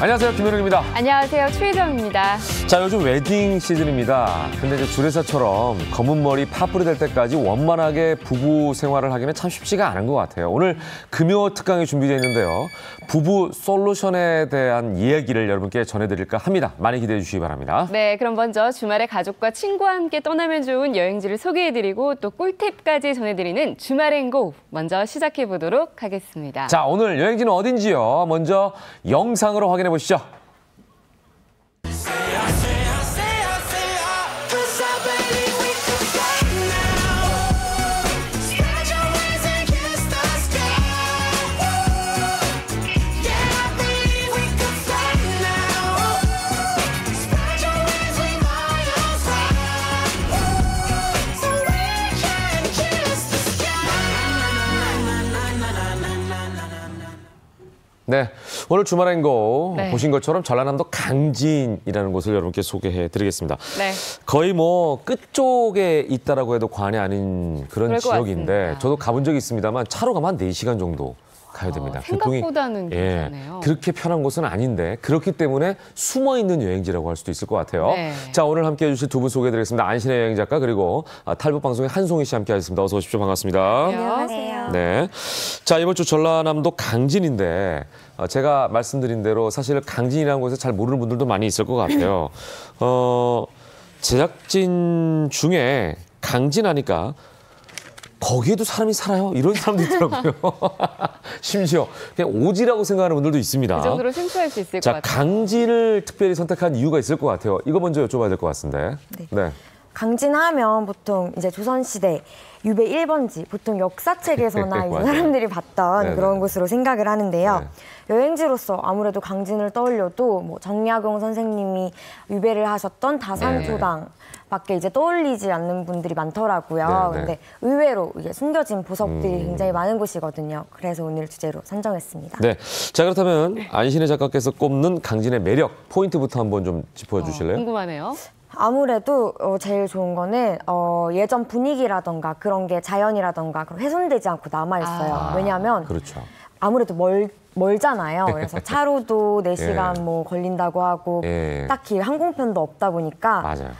안녕하세요, 김현웅입니다. 안녕하세요, 최희정입니다. 자, 요즘 웨딩 시즌입니다. 근데 이제 주례사처럼 검은 머리 파뿌리 될 때까지 원만하게 부부 생활을 하기는 참 쉽지가 않은 것 같아요. 오늘 금요 특강이 준비되어 있는데요. 부부 솔루션에 대한 이야기를 여러분께 전해드릴까 합니다. 많이 기대해 주시기 바랍니다. 네, 그럼 먼저 주말에 가족과 친구와 함께 떠나면 좋은 여행지를 소개해드리고 또 꿀팁까지 전해드리는 주말엔 고! 먼저 시작해보도록 하겠습니다. 자, 오늘 여행지는 어딘지요? 먼저 영상으로 확인해 보시죠. 네, 오늘 주말엔 고 보신 것처럼 전라남도 강진이라는 곳을 여러분께 소개해드리겠습니다. 네. 거의 뭐 끝쪽에 있다라고 해도 과언이 아닌 그런 지역인데 저도 가본 적이 있습니다만 차로 가면 한 4시간 정도 가야 됩니다. 생각보다는 괜찮네요. 그렇게 편한 곳은 아닌데 그렇기 때문에 숨어있는 여행지라고 할 수도 있을 것 같아요. 네. 자, 오늘 함께해 주실 두 분 소개해드리겠습니다. 안신혜 여행 작가 그리고 탈북방송의 한송희 씨 함께하겠습니다. 어서 오십시오. 반갑습니다. 안녕하세요. 네. 자, 이번 주 전라남도 강진인데 제가 말씀드린 대로 사실 강진이라는 곳에 잘 모르는 분들도 많이 있을 것 같아요. 제작진 중에 강진하니까 거기에도 사람이 살아요? 이런 사람도 있더라고요. 심지어 그냥 오지라고 생각하는 분들도 있습니다. 그 정도로 생소할 수 있을 것 같아요. 강진을 특별히 선택한 이유가 있을 것 같아요. 이거 먼저 여쭤봐야 될 것 같은데. 네. 강진하면 보통 이제 조선시대 유배 1번지, 보통 역사책에서나 이제 사람들이 봤던 그런 곳으로 생각을 하는데요. 여행지로서 아무래도 강진을 떠올려도 뭐 정약용 선생님이 유배를 하셨던 다산초당 밖에 이제 떠올리지 않는 분들이 많더라고요. 근데 의외로 이게 숨겨진 보석들이 굉장히 많은 곳이거든요. 그래서 오늘 주제로 선정했습니다. 네. 자, 그렇다면 안신혜 작가께서 꼽는 강진의 매력, 포인트부터 한번 좀 짚어주실래요? 궁금하네요. 아무래도 제일 좋은 거는 예전 분위기라던가 그런 게 자연이라던가 훼손되지 않고 남아있어요. 왜냐하면 그렇죠. 아무래도 멀잖아요. 그래서 차로도 4시간 뭐 걸린다고 하고 딱히 항공편도 없다 보니까 맞아요.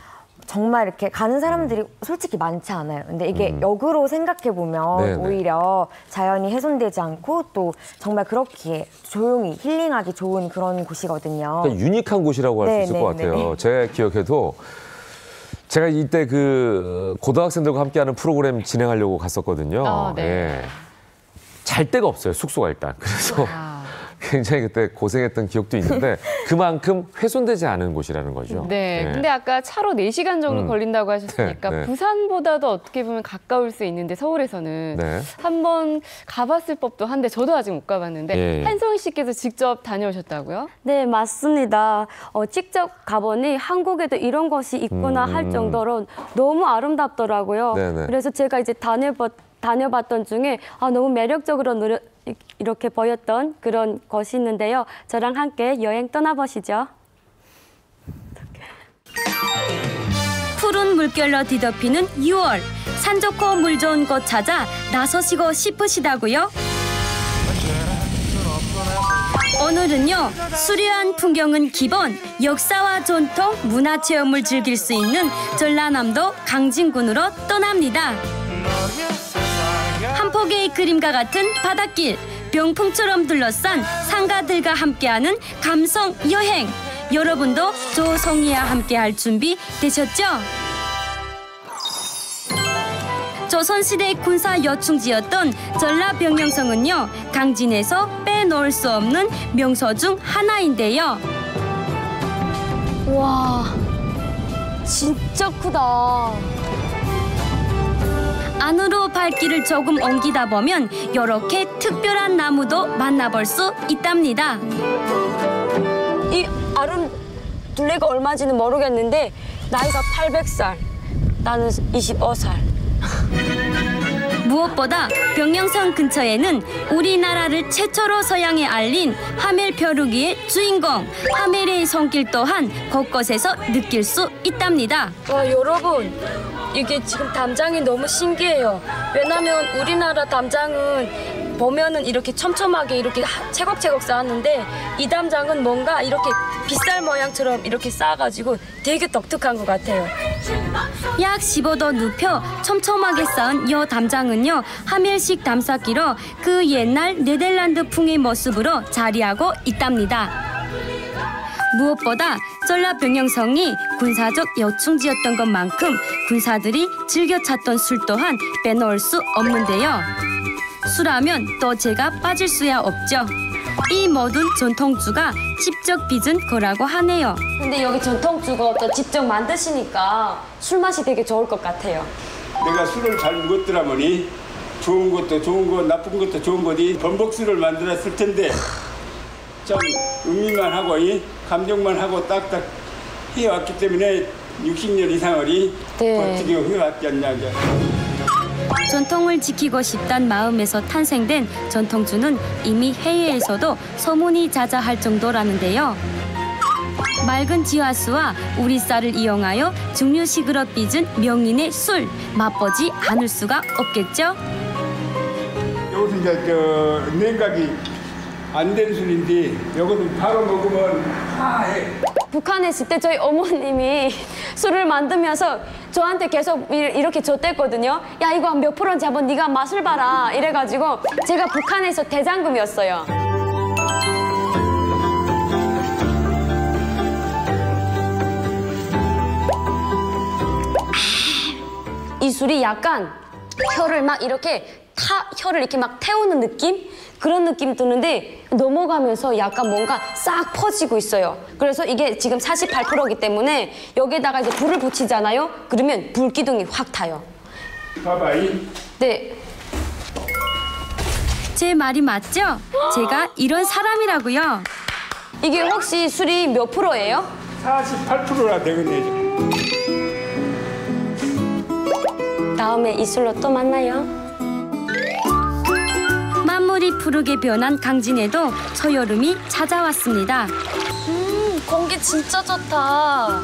정말 이렇게 가는 사람들이 솔직히 많지 않아요. 근데 이게 역으로 생각해보면 오히려 자연이 훼손되지 않고 또 정말 그렇게 조용히 힐링하기 좋은 그런 곳이거든요. 그러니까 유니크한 곳이라고 할 수 있을 것 같아요. 제 기억에도 제가 이때 그 고등학생들과 함께하는 프로그램 진행하려고 갔었거든요. 잘 데가 없어요, 숙소가 일단. 그래서 굉장히 그때 고생했던 기억도 있는데 그만큼 훼손되지 않은 곳이라는 거죠. 네. 근데 아까 차로 4시간 정도 걸린다고 하셨으니까 부산보다도 어떻게 보면 가까울 수 있는데 서울에서는 한번 가봤을 법도 한데 저도 아직 못 가봤는데 한송희 씨께서 직접 다녀오셨다고요? 네, 맞습니다. 직접 가보니 한국에도 이런 것이 있구나 할 정도로 너무 아름답더라고요. 그래서 제가 이제 다녀봤던 중에 너무 매력적으로 이렇게 보였던 그런 것이 있는데요. 저랑 함께 여행 떠나보시죠. 푸른 물결로 뒤덮이는 6월. 산 좋고 물 좋은 곳 찾아 나서시고 싶으시다고요? 오늘은요, 수려한 풍경은 기본, 역사와 전통, 문화체험을 즐길 수 있는 전라남도 강진군으로 떠납니다. 한 폭의 그림과 같은 바닷길, 병풍처럼 둘러싼 상가들과 함께하는 감성 여행. 여러분도 조성희와 함께할 준비 되셨죠? 조선시대 군사 여충지였던 전라병영성은요, 강진에서 빼놓을 수 없는 명소 중 하나인데요. 와, 진짜 크다. 안으로 발길을 조금 옮기다 보면 이렇게 특별한 나무도 만나볼 수 있답니다. 이 아름 둘레가 얼마인지는 모르겠는데 나이가 800살, 나는 25살. 무엇보다 병영성 근처에는 우리나라를 최초로 서양에 알린 하멜 벼룩이의 주인공 하멜의 손길 또한 곳곳에서 느낄 수 있답니다. 여러분, 이게 지금 담장이 너무 신기해요. 왜냐면 우리나라 담장은 보면은 이렇게 촘촘하게 이렇게 채곡채곡 쌓았는데 이 담장은 뭔가 이렇게 빗살 모양처럼 이렇게 쌓아가지고 되게 독특한 것 같아요. 약 15도 눕혀 촘촘하게 쌓은 이 담장은요, 하멜식 담쌓기로 그 옛날 네덜란드풍의 모습으로 자리하고 있답니다. 무엇보다 전라 병영성이 군사적 요충지였던 것만큼 군사들이 즐겨 찾던 술 또한 빼놓을 수 없는데요. 술하면 또 제가 빠질 수야 없죠. 이 모든 전통주가 직접 빚은 거라고 하네요. 근데 여기 전통주가 또 직접 만드시니까 술 맛이 되게 좋을 것 같아요. 내가 술을 잘 먹었더라머니 좋은 것도 좋은 거, 나쁜 것도 좋은 거지 범벅술을 만들었을 텐데 좀 음미만 하고 감정만 하고 딱딱 해왔기 때문에 60년 이상을 버티게 해왔지 않냐. 전통을 지키고 싶단 마음에서 탄생된 전통주는 이미 해외에서도 소문이 자자할 정도라는데요. 맑은 지화수와 우리쌀을 이용하여 중류식으로 빚은 명인의 술, 맛보지 않을 수가 없겠죠? 이것은 이제 냉각이 안 된 술인데 이것은 바로 먹으면 화해. 북한에 있을 때 저희 어머님이 술을 만들면서 저한테 계속 이렇게 줬댔거든요. 야, 이거 몇 프로인지 한번 네가 맛을 봐라. 이래가지고 제가 북한에서 대장금이었어요. 이 술이 약간 혀를 막 이렇게 혀를 이렇게 막 태우는 느낌? 그런 느낌이 드는데 넘어가면서 약간 뭔가 싹 퍼지고 있어요. 그래서 이게 지금 48%이기 때문에 여기에다가 이제 불을 붙이잖아요. 그러면 불기둥이 확 타요. 봐봐이. 네. 제 말이 맞죠? 제가 이런 사람이라고요. 이게 혹시 술이 몇 프로예요? 48%라 되겠네. 다음에 이 술로 또 만나요. 만물이 푸르게 변한 강진에도 초여름이 찾아왔습니다. 공기 진짜 좋다.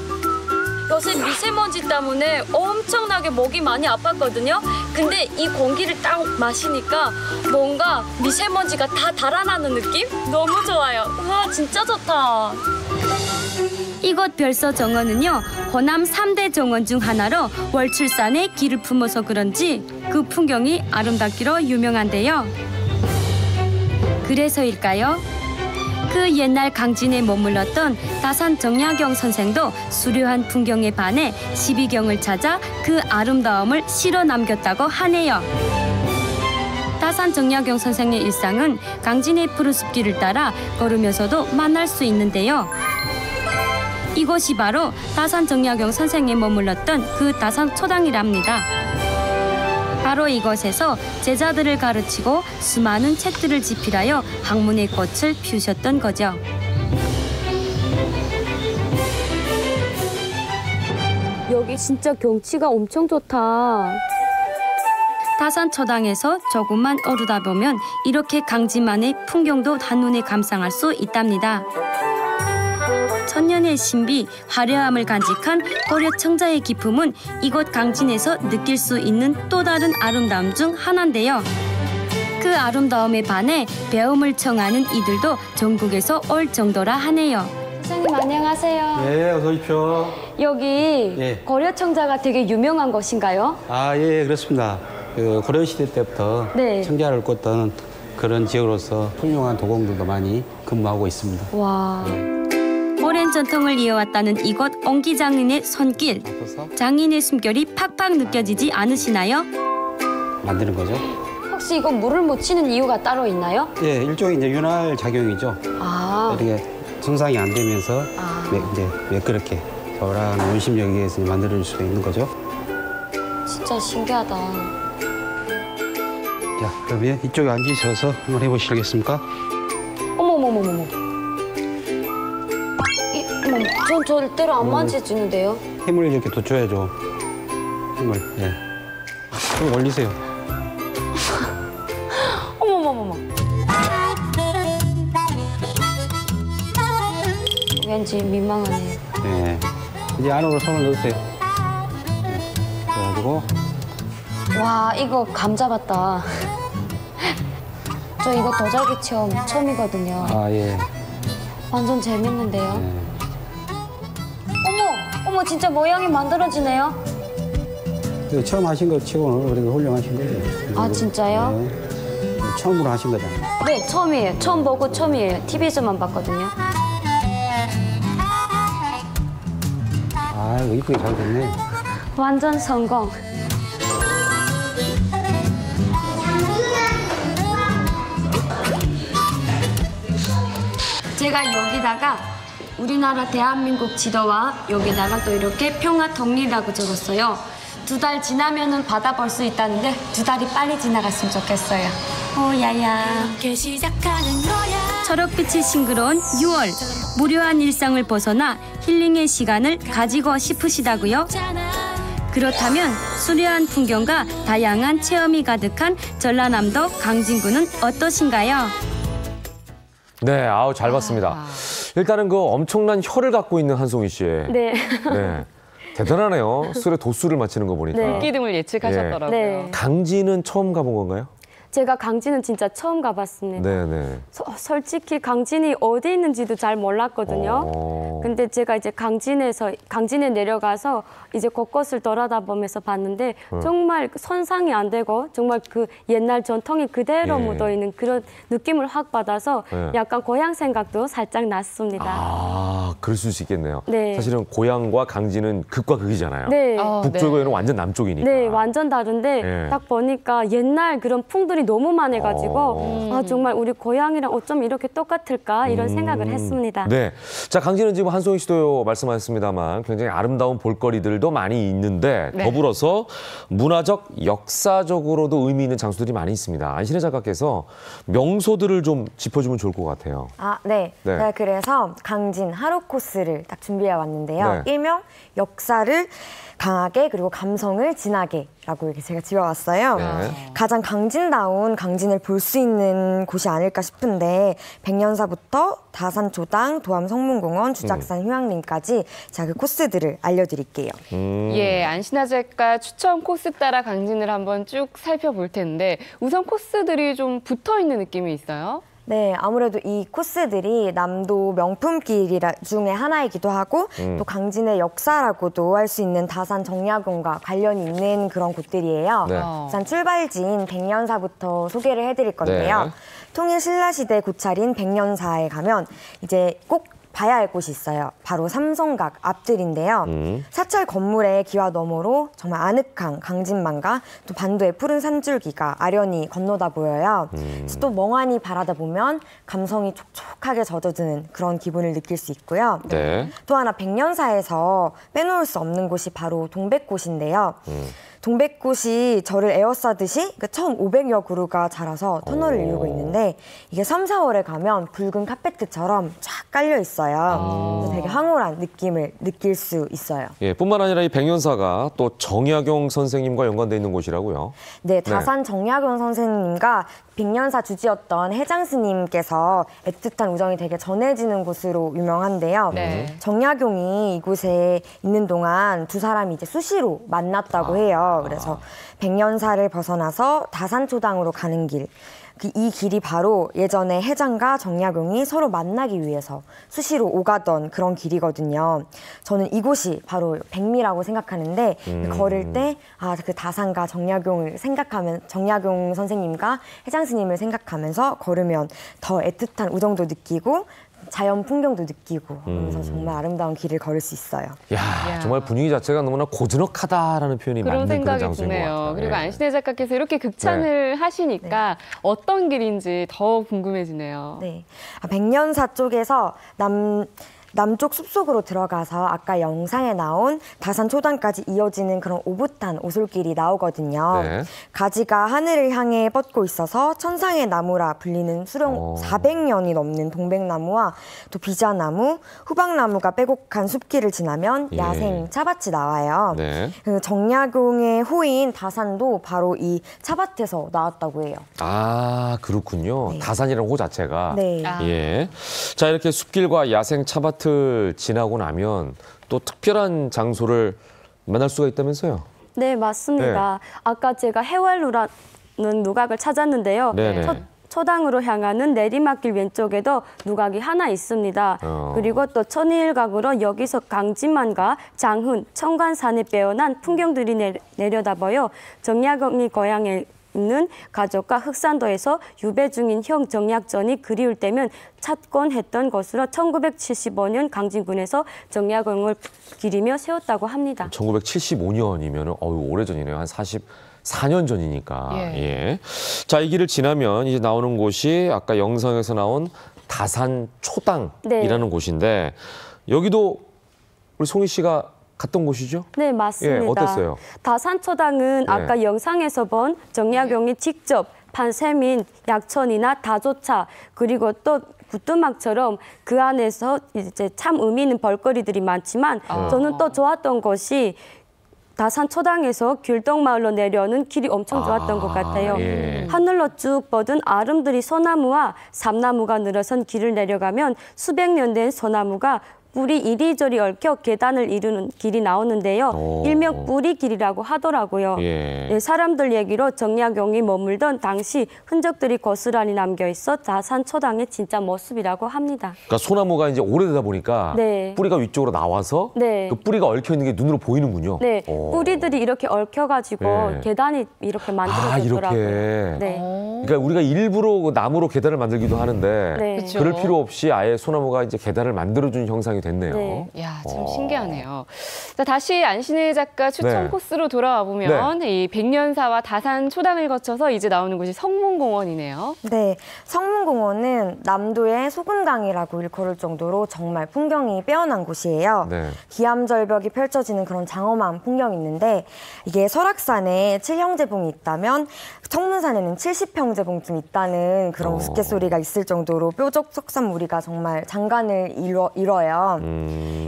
요새 미세먼지 때문에 엄청나게 목이 많이 아팠거든요. 근데 이 공기를 딱 마시니까 뭔가 미세먼지가 다 달아나는 느낌? 너무 좋아요. 와, 진짜 좋다. 이곳 별서 정원은요, 호남 3대 정원 중 하나로 월출산에 기를 품어서 그런지 그 풍경이 아름답기로 유명한데요. 그래서일까요? 그 옛날 강진에 머물렀던 다산 정약용 선생도 수려한 풍경에 반해 12경을 찾아 그 아름다움을 실어 남겼다고 하네요. 다산 정약용 선생의 일상은 강진의 푸른 숲길을 따라 걸으면서도 만날 수 있는데요. 이곳이 바로 다산 정약용 선생이 머물렀던 그 다산 초당이랍니다. 바로 이곳에서 제자들을 가르치고 수많은 책들을 집필하여 학문의 꽃을 피우셨던 거죠. 여기 진짜 경치가 엄청 좋다. 다산초당에서 조금만 오르다 보면 이렇게 강진만의 풍경도 한눈에 감상할 수 있답니다. 천년의 신비, 화려함을 간직한 고려 청자의 기품은 이곳 강진에서 느낄 수 있는 또 다른 아름다움 중 하나인데요. 그 아름다움에 반해 배움을 청하는 이들도 전국에서 올 정도라 하네요. 선생님 안녕하세요. 네, 어서 오십시오. 여기 고려 청자가 되게 유명한 곳인가요? 아, 예, 그렇습니다. 그 고려시대 때부터 청자를 꽂던 그런 지역으로서 훌륭한 도공들도 많이 근무하고 있습니다. 와. 오랜 전통을 이어왔다는 이곳 옹기장인의 손길. 장인의 숨결이 팍팍 느껴지지 않으시나요? 만드는 거죠. 혹시 이거 물을 묻히는 이유가 따로 있나요? 예, 일종의 이제 윤활 작용이죠. 아. 이렇게 손상이 안 되면서 이제 매끄럽게 겨울한 원심력에 의해서 만들어질 수가 있는 거죠. 진짜 신기하다. 자, 그러면 이쪽에 앉으셔서 한번 해보시겠습니까? 어머머머머머. 전 절대로 안 만져지는데요. 힘을 이렇게 더 줘야죠. 힘을, 예. 좀 올리세요. 왠지 민망하네요. 네. 이제 안으로 손을 넣으세요. 네. 그래가지고. 와, 이거 감 잡았다. 저 이거 도자기 체험 처음이거든요. 아, 예. 완전 재밌는데요. 네. 어머, 진짜 모양이 만들어지네요. 처음 하신 거 치고는 그래도 훌륭하신 거죠. 아, 진짜요? 네. 처음으로 하신 거잖아요. 네, 처음이에요. 처음 보고 처음이에요. TV에서만 봤거든요. 아, 이거 이쁘게 잘 됐네. 완전 성공. 제가 여기다가 우리나라 대한민국 지도와 여기다가 또 이렇게 평화 통일이라고 적었어요. 2달 지나면은 받아볼 수 있다는데 2달이 빨리 지나갔으면 좋겠어요. 야야. 초록빛이 싱그러운 6월. 무료한 일상을 벗어나 힐링의 시간을 가지고 싶으시다고요? 그렇다면 수려한 풍경과 다양한 체험이 가득한 전라남도 강진구는 어떠신가요? 네, 아우 잘 봤습니다. 일단은 그 엄청난 혀를 갖고 있는 한송이 씨의 네. 네. 대단하네요. 술에 도수를 맞히는 거 보니까. 네. 기둥을 예측하셨더라고요. 네. 강진은 처음 가본 건가요? 제가 강진은 진짜 처음 가봤습니다. 네네. 솔직히 강진이 어디 있는지도 잘 몰랐거든요. 근데 제가 이제 강진에 내려가서 이제 곳곳을 돌아다보면서 봤는데 정말 손상이 안 되고 정말 그 옛날 전통이 그대로 묻어있는 그런 느낌을 확 받아서 약간 고향 생각도 살짝 났습니다. 아, 그럴 수 있겠네요. 네. 사실은 고향과 강진은 극과 극이잖아요. 네. 북쪽에는 완전 남쪽이니까. 네, 완전 다른데 딱 보니까 옛날 그런 풍들이 너무 많아가지고 아, 정말 우리 고향이랑 어쩜 이렇게 똑같을까 이런 생각을 했습니다. 네, 자 강진은 지금 한송이 씨도 말씀하셨습니다만 굉장히 아름다운 볼거리들도 많이 있는데 더불어서 문화적, 역사적으로도 의미 있는 장소들이 많이 있습니다. 안신혜 작가께서 명소들을 좀 짚어주면 좋을 것 같아요. 아, 네. 제가 그래서 강진 하루 코스를 딱 준비해 왔는데요. 일명 역사를 강하게 그리고 감성을 진하게라고 이렇게 제가 지어왔어요. 가장 강진다운 강진을 볼 수 있는 곳이 아닐까 싶은데 백년사부터 다산초당, 도암성문공원, 주작산 휴양림까지 제가 그 코스들을 알려드릴게요. 예, 안신혜 작가 추천 코스 따라 강진을 한번 쭉 살펴볼 텐데 우선 코스들이 좀 붙어있는 느낌이 있어요. 네, 아무래도 이 코스들이 남도 명품길 중에 하나이기도 하고 또 강진의 역사라고도 할 수 있는 다산 정약용과 관련이 있는 그런 곳들이에요. 우선 출발지인 백년사부터 소개를 해드릴 건데요. 통일 신라시대 고찰인 백년사에 가면 이제 꼭 봐야 할 곳이 있어요. 바로 삼성각 앞들인데요. 사찰 건물의 기와 너머로 정말 아늑한 강진만과 또 반도의 푸른 산줄기가 아련히 건너다 보여요. 그래서 또 멍하니 바라다 보면 감성이 촉촉하게 젖어드는 그런 기분을 느낄 수 있고요. 또 하나 백년사에서 빼놓을 수 없는 곳이 바로 동백꽃인데요. 동백꽃이 절을 에워싸듯이 처음 500여 그루가 자라서 터널을 이루고 있는데 이게 3, 4월에 가면 붉은 카페트처럼 쫙 깔려 있어요. 그래서 되게 황홀한 느낌을 느낄 수 있어요. 예, 뿐만 아니라 이 백년사가 또 정약용 선생님과 연관돼 있는 곳이라고요. 네, 다산 정약용 선생님과 백년사 주지였던 해장 스님께서 애틋한 우정이 되게 전해지는 곳으로 유명한데요. 정약용이 이곳에 있는 동안 두 사람이 이제 수시로 만났다고 해요. 그래서 백년사를 벗어나서 다산초당으로 가는 길. 이 길이 바로 예전에 해장과 정약용이 서로 만나기 위해서 수시로 오가던 그런 길이거든요. 저는 이곳이 바로 백미라고 생각하는데 걸을 때 그 다산과 정약용을 생각하면 정약용 선생님과 해장 스님을 생각하면서 걸으면 더 애틋한 우정도 느끼고 자연 풍경도 느끼고 그래서 정말 아름다운 길을 걸을 수 있어요. 야, 정말 분위기 자체가 너무나 고즈넉하다라는 표현이 맞는 그런 장소인 것 같아요. 그리고 안신혜 작가께서 이렇게 극찬을 하시니까 어떤 길인지 더 궁금해지네요. 네, 백년사 쪽에서 남쪽 숲속으로 들어가서 아까 영상에 나온 다산초당까지 이어지는 그런 오붓한 오솔길이 나오거든요. 가지가 하늘을 향해 뻗고 있어서 천상의 나무라 불리는 수령 400년이 넘는 동백나무와 또 비자나무, 후박나무가 빼곡한 숲길을 지나면 야생 차밭이 나와요. 그 정약용의 호인 다산도 바로 이 차밭에서 나왔다고 해요. 아, 그렇군요. 다산이라는 호 자체가. 예. 자, 이렇게 숲길과 야생 차밭 이마트를 지나고 나면 또 특별한 장소를 만날 수가 있다면서요? 네, 맞습니다. 네. 아까 제가 해월루라는 누각을 찾았는데요. 초당으로 향하는 내리막길 왼쪽에도 누각이 하나 있습니다. 그리고 또 천일각으로 여기서 강진만과 장훈, 청관산에 빼어난 풍경들이 내려다보여 정약용이 고향에 있는 가족과 흑산도에서 유배 중인 형 정약전이 그리울 때면 찾곤 했던 것으로 1975년 강진군에서 정약용을 기리며 세웠다고 합니다. 1975년이면 오래전이네요. 한 44년 전이니까. 예. 자, 이 길을 지나면 이제 나오는 곳이 아까 영상에서 나온 다산 초당이라는 곳인데 여기도 우리 송희 씨가 갔던 곳이죠? 네, 맞습니다. 예, 어땠어요? 다산초당은 아까 영상에서 본 정약용이 직접 판 셈인 약천이나 다조차 그리고 또 부뚜막처럼 그 안에서 이제 참 의미 있는 볼거리들이 많지만 저는 또 좋았던 것이 다산초당에서 귤동마을로 내려오는 길이 엄청 좋았던 것 같아요. 하늘로 쭉 뻗은 아름드리 소나무와 삼나무가 늘어선 길을 내려가면 수백 년 된 소나무가 뿔이 이리저리 얽혀 계단을 이루는 길이 나오는데요. 일명 뿌리길이라고 하더라고요. 사람들 얘기로 정약용이 머물던 당시 흔적들이 고스란히 남겨있어 다산초당의 진짜 모습이라고 합니다. 그러니까 소나무가 이제 오래되다 보니까 뿌리가 위쪽으로 나와서 그 뿌리가 얽혀 있는 게 눈으로 보이는군요. 네, 뿌리들이 이렇게 얽혀가지고 계단이 이렇게 만들어졌더라고요. 이렇게. 그러니까 우리가 일부러 나무로 계단을 만들기도 하는데 그럴 필요 없이 아예 소나무가 이제 계단을 만들어준 형상이 됐네요. 야, 참 신기하네요. 자, 다시 안신혜 작가 추천 코스로 돌아와 보면 이 백년사와 다산 초당을 거쳐서 이제 나오는 곳이 성문공원이네요. 네, 성문공원은 남도의 소금강이라고 일컬을 정도로 정말 풍경이 빼어난 곳이에요. 기암절벽이 펼쳐지는 그런 장엄한 풍경이 있는데 이게 설악산에 7형제봉이 있다면 청문산에는 70형제봉쯤 있다는 그런 우스갯소리가 있을 정도로 뾰족 석산무리가 정말 장관을 이뤄요.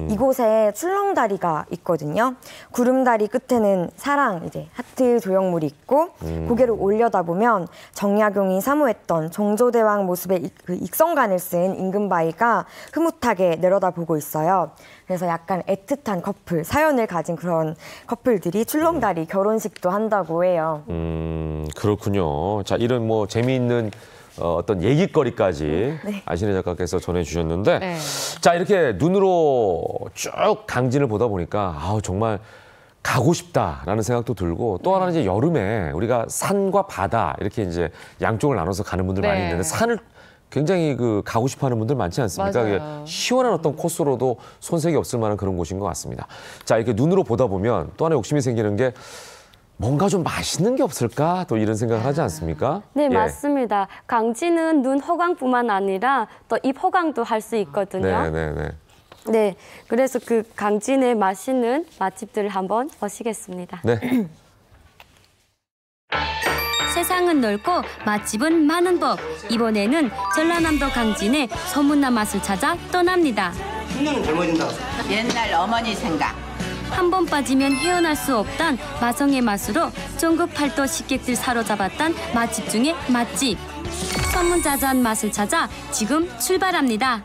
이곳에 출렁다리가 있거든요. 구름다리 끝에는 사랑, 이제 하트 조형물이 있고 고개를 올려다보면 정약용이 사모했던 정조대왕 모습의 그 익성관을 쓴 임금바위가 흐뭇하게 내려다보고 있어요. 그래서 약간 애틋한 커플, 사연을 가진 그런 커플들이 출렁다리 결혼식도 한다고 해요. 그렇군요. 자, 이런 뭐 재미있는 어떤 얘기거리까지 안신혜 작가께서 전해주셨는데 자, 이렇게 눈으로 쭉 강진을 보다 보니까 정말 가고 싶다라는 생각도 들고 또 하나는 이제 여름에 우리가 산과 바다 이렇게 이제 양쪽을 나눠서 가는 분들 많이 있는데 산을 굉장히 가고 싶어하는 분들 많지 않습니까? 시원한 어떤 코스로도 손색이 없을 만한 그런 곳인 것 같습니다. 자, 이렇게 눈으로 보다 보면 또 하나 욕심이 생기는 게 뭔가 좀 맛있는 게 없을까? 또 이런 생각을 하지 않습니까? 네, 맞습니다. 강진은 눈 호강뿐만 아니라 또 입 호강도 할 수 있거든요. 네, 그래서 그 강진의 맛있는 맛집들을 한번 보시겠습니다. 세상은 넓고 맛집은 많은 법. 이번에는 전라남도 강진의 소문난 맛을 찾아 떠납니다. 10년은 젊어진다. 옛날 어머니 생각. 한 번 빠지면 헤어날 수 없단 마성의 맛으로 전국 팔도 식객들 사로잡았단 맛집 중에 맛집. 소문자자한 맛을 찾아 지금 출발합니다.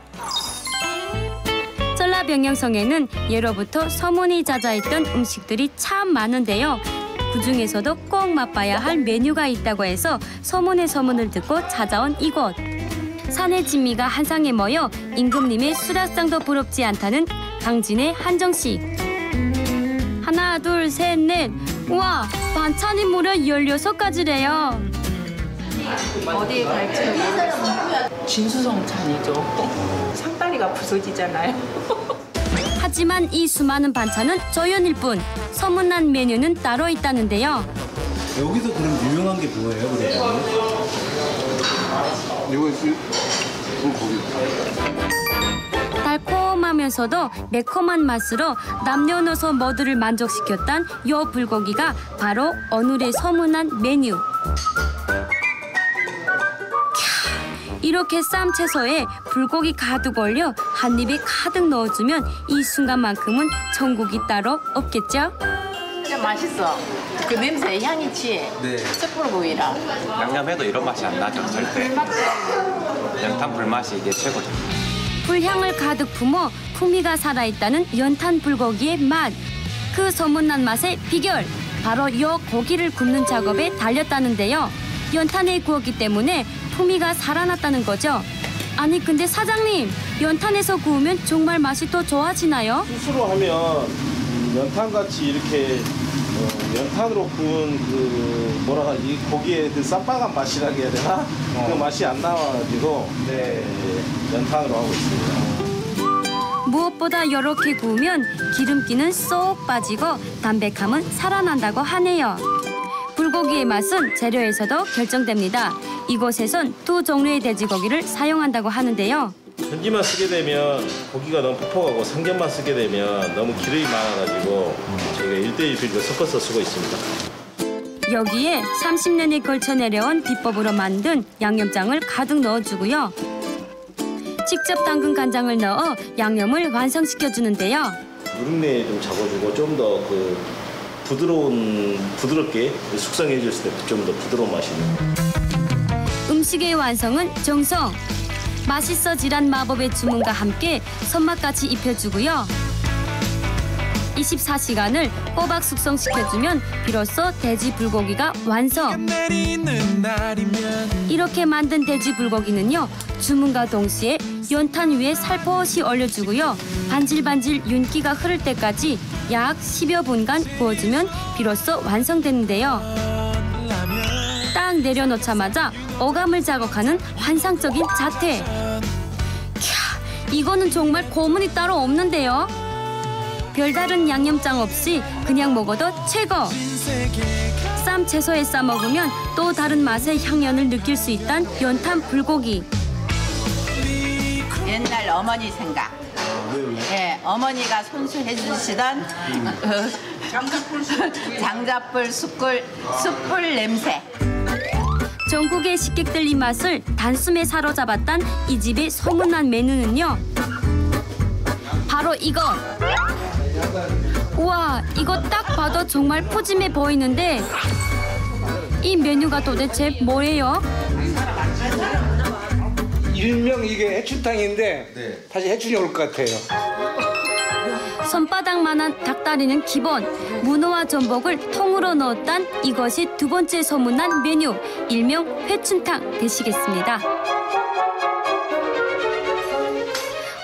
전라병영성에는 예로부터 소문이 자자했던 음식들이 참 많은데요. 그중에서도 꼭 맛봐야 할 메뉴가 있다고 해서 소문의 소문을 듣고 찾아온 이곳. 산의 진미가 한 상에 모여 임금님의 수라상도 부럽지 않다는 강진의 한정식. 하나, 둘, 셋, 넷. 우와, 반찬이 무려 16가지래요. 어디에 갈지는 모르겠어요. 진수성찬이죠. 상다리가 부서지잖아요. 하지만 이 수많은 반찬은 조연일 뿐. 소문난 메뉴는 따로 있다는데요. 여기서 그럼 유명한 게 뭐예요, 그러면? 이거 고기. 달콤하면서도 매콤한 맛으로 남녀노소 모두를 만족시켰던 요 불고기가 바로 오늘의 소문난 메뉴. 이렇게 쌈 채소에 불고기 가득 올려 한 입에 가득 넣어주면 이 순간만큼은 천국이 따로 없겠죠? 진짜 맛있어. 그 냄새, 향이치. 숯불 고기라. 양념해도 이런 맛이 안 나죠, 절대. 양탕 불맛이 이게 최고죠. 불향을 가득 품어 풍미가 살아있다는 연탄 불고기의 맛. 그 소문난 맛의 비결, 바로 요 고기를 굽는 작업에 달렸다는데요. 연탄에 구웠기 때문에 풍미가 살아났다는 거죠. 아니 근데 사장님, 연탄에서 구우면 정말 맛이 더 좋아지나요? 스스로 하면 연탄같이 이렇게 연탄으로 구운 그 뭐라 하지, 고기의 그 쌈박한 맛이라 해야 되나? 그 맛이 안 나와가지고 연탄으로 하고 있습니다. 무엇보다 이렇게 구우면 기름기는 쏙 빠지고 담백함은 살아난다고 하네요. 불고기의 맛은 재료에서도 결정됩니다. 이곳에선 두 종류의 돼지고기를 사용한다고 하는데요. 전지만 쓰게 되면 고기가 너무 퍽퍽하고 삼겹만 쓰게 되면 너무 기름이 많아가지고 저희가 1:1 비율로 섞어서 쓰고 있습니다. 여기에 30년에 걸쳐 내려온 비법으로 만든 양념장을 가득 넣어주고요. 직접 담근 간장을 넣어 양념을 완성시켜주는데요. 누룽내에 좀 잡아주고 좀 더 그 부드럽게 숙성해 줬을 때 좀 더 부드러운 맛이 있는. 음식의 완성은 정성. 맛있어지란 마법의 주문과 함께 손맛같이 입혀주고요. 24시간을 꼬박 숙성시켜주면 비로소 돼지 불고기가 완성. 이렇게 만든 돼지 불고기는요, 주문과 동시에 연탄 위에 살포시 올려주고요. 반질반질 윤기가 흐를 때까지 약 10여 분간 구워주면 비로소 완성되는데요. 딱 내려놓자마자 어감을 자극하는 환상적인 자태. 캬, 이거는 정말 고문이 따로 없는데요. 별다른 양념장 없이 그냥 먹어도 최고. 쌈 채소에 싸 먹으면 또 다른 맛의 향연을 느낄 수 있단 연탄 불고기. 옛날 어머니 생각. 예, 어머니가 손수해 주시던 장작불 숯불 냄새. 전국의 식객들 입맛을 단숨에 사로잡았단 이 집의 소문난 메뉴는요, 바로 이것. 우와, 이거 딱 봐도 정말 푸짐해 보이는데 이 메뉴가 도대체 뭐예요? 일명 이게 해춘탕인데 다시 해춘이 올 것 같아요. 손바닥만한 닭다리는 기본, 문어와 전복을 통으로 넣었단 이것이 두 번째 소문난 메뉴, 일명 회춘탕 되시겠습니다.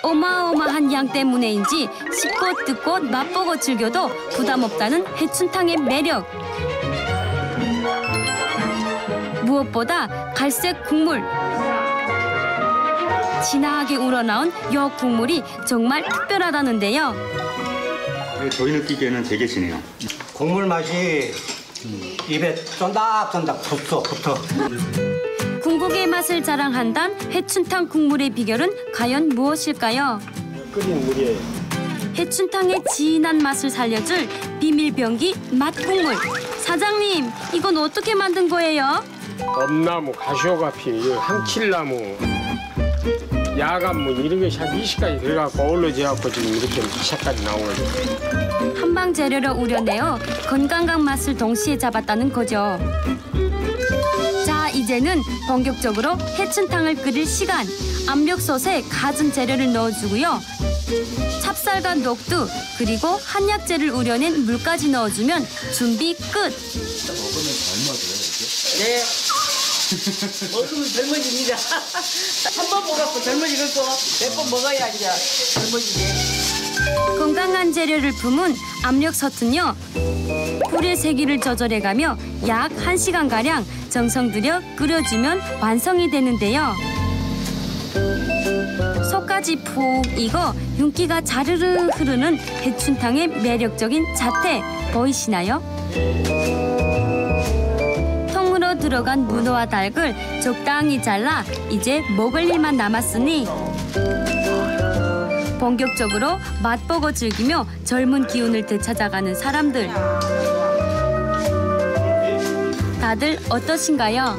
어마어마한 양 때문에인지 씹고 뜯고 맛보고 즐겨도 부담 없다는 회춘탕의 매력. 무엇보다 갈색 국물. 진하게 우러나온 이 국물이 정말 특별하다는데요. 저희 느끼기에는 되게 진해요. 국물 맛이 입에 쫀득쫀득 붙어. 궁극의 맛을 자랑한단 회춘탕 국물의 비결은 과연 무엇일까요? 끓인 물이에요. 회춘탕의 진한 맛을 살려줄 비밀병기 맛국물. 사장님, 이건 어떻게 만든 거예요? 엄나무, 가시오가피, 한킬나무, 야간문 이런 것이 한 20가지 들어가고 어우러져갖고 지금 이렇게 색깔이 나온 거죠. 한방 재료로 우려내어 건강한 맛을 동시에 잡았다는 거죠. 자, 이제는 본격적으로 해춘탕을 끓일 시간. 압력솥에 갖은 재료를 넣어주고요. 찹쌀과 녹두, 그리고 한약재를 우려낸 물까지 넣어주면 준비 끝. 네. 먹으면 젊어집니다. 한 번 먹었고 젊어지겠고 몇 번 먹어야 이제 젊어지지. 건강한 재료를 품은 압력솥은요, 불의 세기를 조절해가며 약 1시간가량 정성 들여 끓여주면 완성이 되는데요. 속까지 푹 익어 윤기가 자르르 흐르는 해춘탕의 매력적인 자태 보이시나요? 통으로 들어간 문어와 닭을 적당히 잘라 이제 먹을 일만 남았으니 본격적으로 맛보고 즐기며 젊은 기운을 되찾아가는 사람들. 다들 어떠신가요?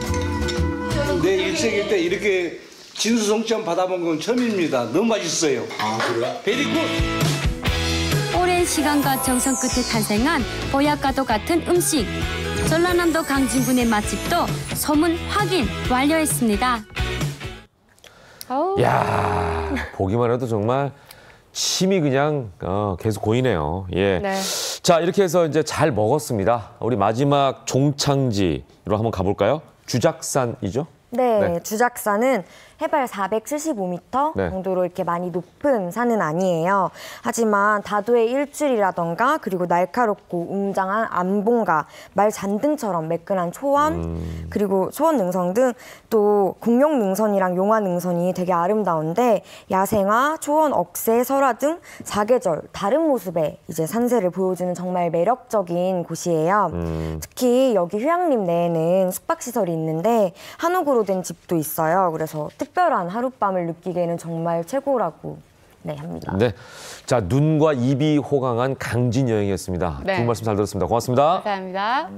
내 일생일 때 이렇게 진수성찬 받아본 건 처음입니다. 너무 맛있어요. 아, 그래요? 베리 굿! 오랜 시간과 정성 끝에 탄생한 보약과도 같은 음식. 전라남도 강진군의 맛집도 소문 확인 완료했습니다. 야, 보기만 해도 정말 침이 그냥 계속 고이네요. 예. 네. 자, 이렇게 해서 이제 잘 먹었습니다. 우리 마지막 종창지로 한번 가볼까요? 주작산이죠? 네, 주작산은 해발 475m 정도로 이렇게 많이 높은 산은 아니에요. 하지만 다도의 일출이라던가 그리고 날카롭고 웅장한 암봉가, 말 잔등처럼 매끈한 초원, 그리고 초원 능선 등 또 공룡 능선이랑 용화 능선이 되게 아름다운데 야생화, 초원 억새, 설화 등 사계절 다른 모습의 이제 산세를 보여주는 정말 매력적인 곳이에요. 특히 여기 휴양림 내에는 숙박시설이 있는데 한옥으로 된 집도 있어요. 그래서 특별한 하룻밤을 느끼기에는 정말 최고라고 합니다. 네, 자 눈과 입이 호강한 강진 여행이었습니다. 네. 좋은 말씀 잘 들었습니다. 고맙습니다. 감사합니다.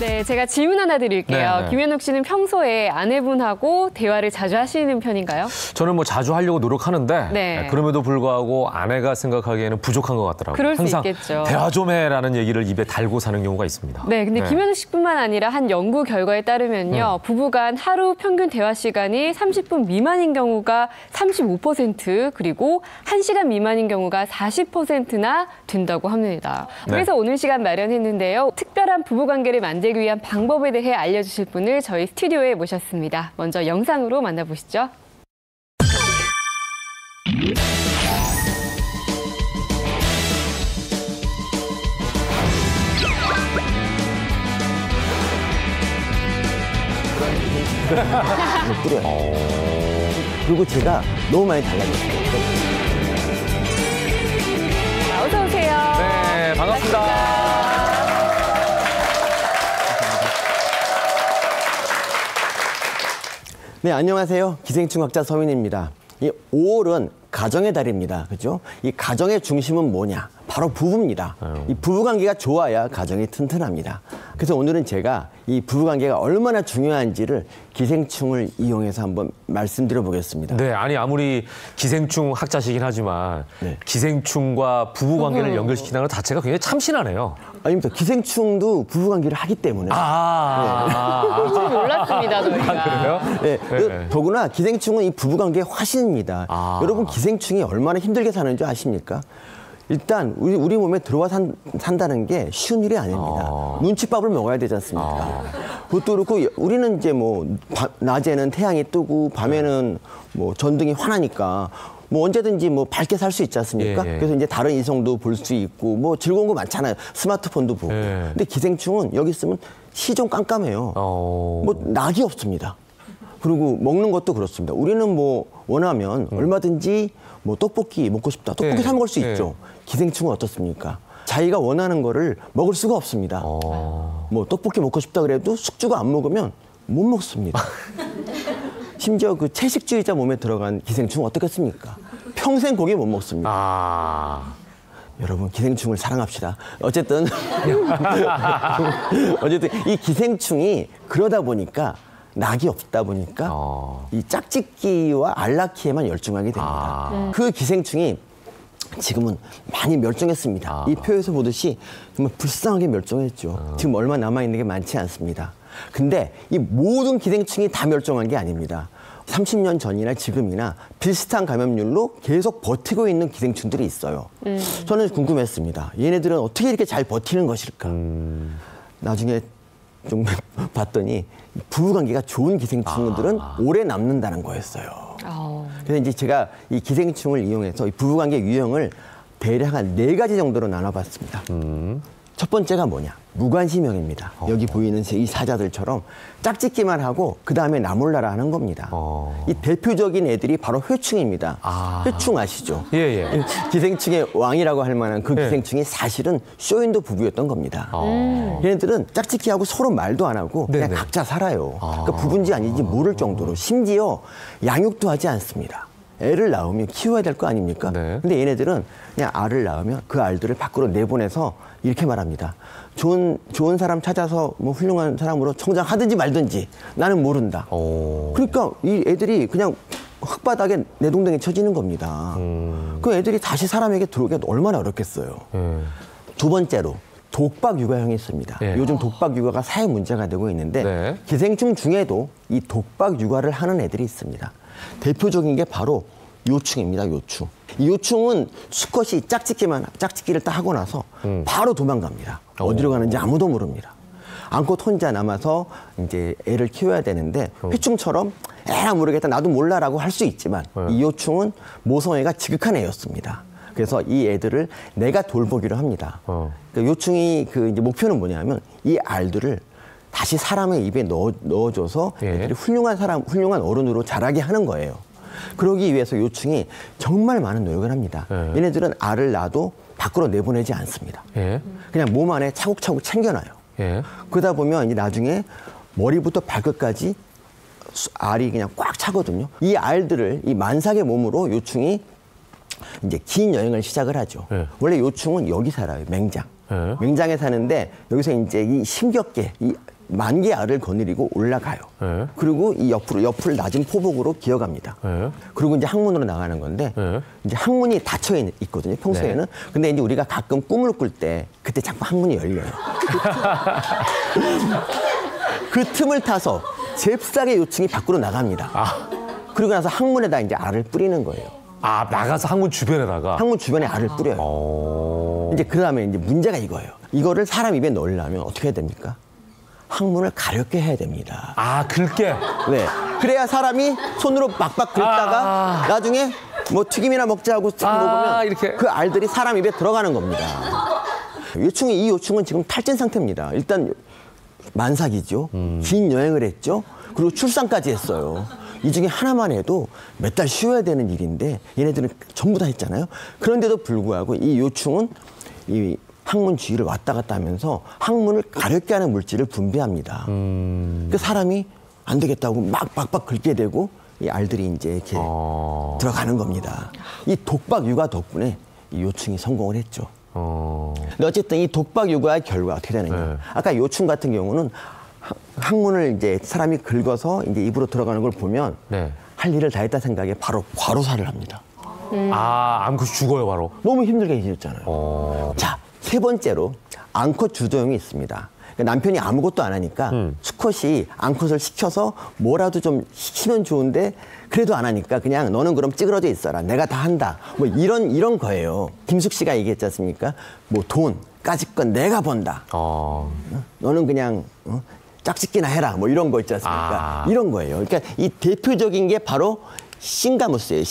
네, 제가 질문 하나 드릴게요. 네. 김현욱 씨는 평소에 아내분하고 대화를 자주 하시는 편인가요? 저는 뭐 자주 하려고 노력하는데 네. 그럼에도 불구하고 아내가 생각하기에는 부족한 것 같더라고요. 그럴 수 항상 있겠죠. 대화 좀 해라는 얘기를 입에 달고 사는 경우가 있습니다. 네, 근데 김현욱 씨뿐만 아니라 한 연구 결과에 따르면요. 부부간 하루 평균 대화 시간이 30분 미만인 경우가 35% 그리고 1시간 미만인 경우가 40%나 된다고 합니다. 그래서 오늘 시간 마련했는데요. 특별한 부부관계를 만들기 위한 방법에 대해 알려주실 분을 저희 스튜디오에 모셨습니다. 먼저 영상으로 만나보시죠. 뿌려요. 그리고 제가 너무 많이 달라졌어요. 어서 오세요. 네, 반갑습니다. 네, 안녕하세요. 기생충학자 서민입니다. 이 5월은 가정의 달입니다. 그죠? 이 가정의 중심은 뭐냐? 바로 부부입니다. 이 부부관계가 좋아야 가정이 튼튼합니다. 그래서 오늘은 제가 이 부부관계가 얼마나 중요한지를 기생충을 이용해서 한번 말씀드려 보겠습니다. 네, 아니 아무리 기생충 학자시긴 하지만 기생충과 부부관계를 연결시키는 것 자체가 굉장히 참신하네요. 아닙니다. 기생충도 부부관계를 하기 때문에. 몰랐습니다, 저희가. 그래요? 네. 더구나 기생충은 이 부부관계의 화신입니다. 여러분 기생충이 얼마나 힘들게 사는 줄 아십니까? 일단 우리 몸에 들어와 산다는 게 쉬운 일이 아닙니다. 눈칫밥을 먹어야 되지 않습니까? 그것도 그렇고 우리는 이제 뭐 낮에는 태양이 뜨고 밤에는 뭐 전등이 환하니까 뭐 언제든지 뭐 밝게 살 수 있지 않습니까? 그래서 이제 다른 이성도 볼 수 있고 뭐 즐거운 거 많잖아요. 스마트폰도 보고. 근데 기생충은 여기 있으면 시 좀 깜깜해요. 뭐 낙이 없습니다. 그리고 먹는 것도 그렇습니다. 우리는 뭐 원하면 얼마든지 뭐 떡볶이 먹고 싶다. 떡볶이 사 먹을 수 있죠. 기생충은 어떻습니까? 자기가 원하는 거를 먹을 수가 없습니다. 뭐 떡볶이 먹고 싶다 그래도 숙주가 안 먹으면 못 먹습니다. 심지어 그 채식주의자 몸에 들어간 기생충은 어떻겠습니까? 평생 고기 못 먹습니다. 여러분 기생충을 사랑합시다. 어쨌든 이 기생충이 그러다 보니까 낙이 없다 보니까 이 짝짓기와 알라키에만 열중하게 됩니다. 그 기생충이 지금은 많이 멸종했습니다. 이 표에서 보듯이 정말 불쌍하게 멸종했죠. 지금 얼마 남아있는 게 많지 않습니다. 근데 이 모든 기생충이 다 멸종한 게 아닙니다. 30년 전이나 지금이나 비슷한 감염률로 계속 버티고 있는 기생충들이 있어요. 저는 궁금했습니다. 얘네들은 어떻게 이렇게 잘 버티는 것일까? 나중에 좀 봤더니 부부관계가 좋은 기생충들은 오래 남는다는 거였어요. 그래서 이제 제가 이 기생충을 이용해서 이 부부관계 유형을 대략 한 4가지 정도로 나눠봤습니다. 첫 번째가 뭐냐? 무관심형입니다. 여기 보이는 이 사자들처럼 짝짓기만 하고 그 다음에 나몰라라 하는 겁니다. 이 대표적인 애들이 바로 회충입니다. 회충 아시죠? 기생충의 왕이라고 할 만한 그 기생충이 사실은 쇼윈도 부부였던 겁니다. 얘네들은 짝짓기하고 서로 말도 안 하고 그냥 각자 살아요. 그러니까 부부인지 아닌지 모를 정도로 심지어 양육도 하지 않습니다. 애를 낳으면 키워야 될 거 아닙니까? 근데 얘네들은 그냥 알을 낳으면 그 알들을 밖으로 내보내서 이렇게 말합니다. 좋은 사람 찾아서 뭐 훌륭한 사람으로 성장하든지 말든지 나는 모른다. 그러니까 이 애들이 그냥 흙바닥에 내동댕이 쳐지는 겁니다. 그 애들이 다시 사람에게 들어오기가 얼마나 어렵겠어요. 두 번째로 독박 육아형이 있습니다. 예. 요즘 독박 육아가 사회 문제가 되고 있는데 네. 기생충 중에도 이 독박 육아를 하는 애들이 있습니다. 대표적인 게 바로 요충입니다. 요충. 이 요충은 수컷이 짝짓기를 딱 하고 나서 바로 도망갑니다. 어디로 가는지 아무도 모릅니다. 암컷 혼자 남아서 이제 애를 키워야 되는데 회충처럼 에라 모르겠다 나도 몰라라고 할 수 있지만 이 요충은 모성애가 지극한 애였습니다. 그래서 이 애들을 내가 돌보기로 합니다. 그러니까 요충이 그 이제 목표는 뭐냐면 이 알들을 다시 사람의 입에 넣어줘서 애들이 훌륭한 어른으로 자라게 하는 거예요. 그러기 위해서 요충이 정말 많은 노력을 합니다. 얘네들은 알을 낳아도 밖으로 내보내지 않습니다. 그냥 몸 안에 차곡차곡 챙겨놔요. 그러다 보면 이제 나중에 머리부터 발끝까지 알이 그냥 꽉 차거든요. 이 알들을 이 만삭의 몸으로 요충이 이제 긴 여행을 시작을 하죠. 원래 요충은 여기 살아요. 맹장. 맹장에 사는데 여기서 이제 이 심겹게 이 만 개의 알을 거느리고 올라가요. 그리고 이 옆을 낮은 포복으로 기어갑니다. 그리고 이제 항문으로 나가는 건데 이제 항문이 닫혀 있거든요. 평소에는. 근데 이제 우리가 가끔 꿈을 꿀 때 그때 자꾸 항문이 열려요. 그 틈을 타서 잽싸게 요충이 밖으로 나갑니다. 그리고 나서 항문에다 이제 알을 뿌리는 거예요. 나가서 항문 주변에다가? 항문 주변에 알을 뿌려요. 이제 그 다음에 이제 문제가 이거예요. 이거를 사람 입에 넣으려면 어떻게 해야 됩니까? 항문을 가렵게 해야 됩니다. 긁게? 네. 그래야 사람이 손으로 막박 긁다가 나중에 뭐 튀김이나 먹자 하고 딱 먹으면 이렇게. 그 알들이 사람 입에 들어가는 겁니다. 이 요충은 지금 탈진 상태입니다. 일단 만삭이죠. 긴 여행을 했죠. 그리고 출산까지 했어요. 이 중에 하나만 해도 몇 달 쉬어야 되는 일인데 얘네들은 전부 다 했잖아요. 그런데도 불구하고 이 요충은 이 항문 주위를 왔다 갔다 하면서 항문을 가렵게 하는 물질을 분비합니다. 그 사람이 안 되겠다고 막 박박 긁게 되고 이 알들이 이제 이렇게 들어가는 겁니다. 이 독박 육아 덕분에 이 요충이 성공을 했죠. 근데 어쨌든 이 독박 육아의 결과 어떻게 되느냐. 아까 요충 같은 경우는 항문을 이제 사람이 긁어서 이제 입으로 들어가는 걸 보면 할 일을 다 했다 생각에 바로 과로사를 합니다. 암컷이 죽어요, 바로. 너무 힘들게 지냈잖아요. 자, 세 번째로 암컷 주도형이 있습니다. 그러니까 남편이 아무것도 안 하니까 수컷이 암컷을 시켜서 뭐라도 좀 시키면 좋은데 그래도 안 하니까 그냥 너는 그럼 찌그러져 있어라. 내가 다 한다. 뭐 이런 거예요. 김숙 씨가 얘기했지 않습니까? 뭐 돈, 까짓건 내가 번다. 너는 그냥 짝짓기나 해라. 뭐 이런 거 있지 않습니까? 이런 거예요. 그러니까 이 대표적인 게 바로 싱가무스예요.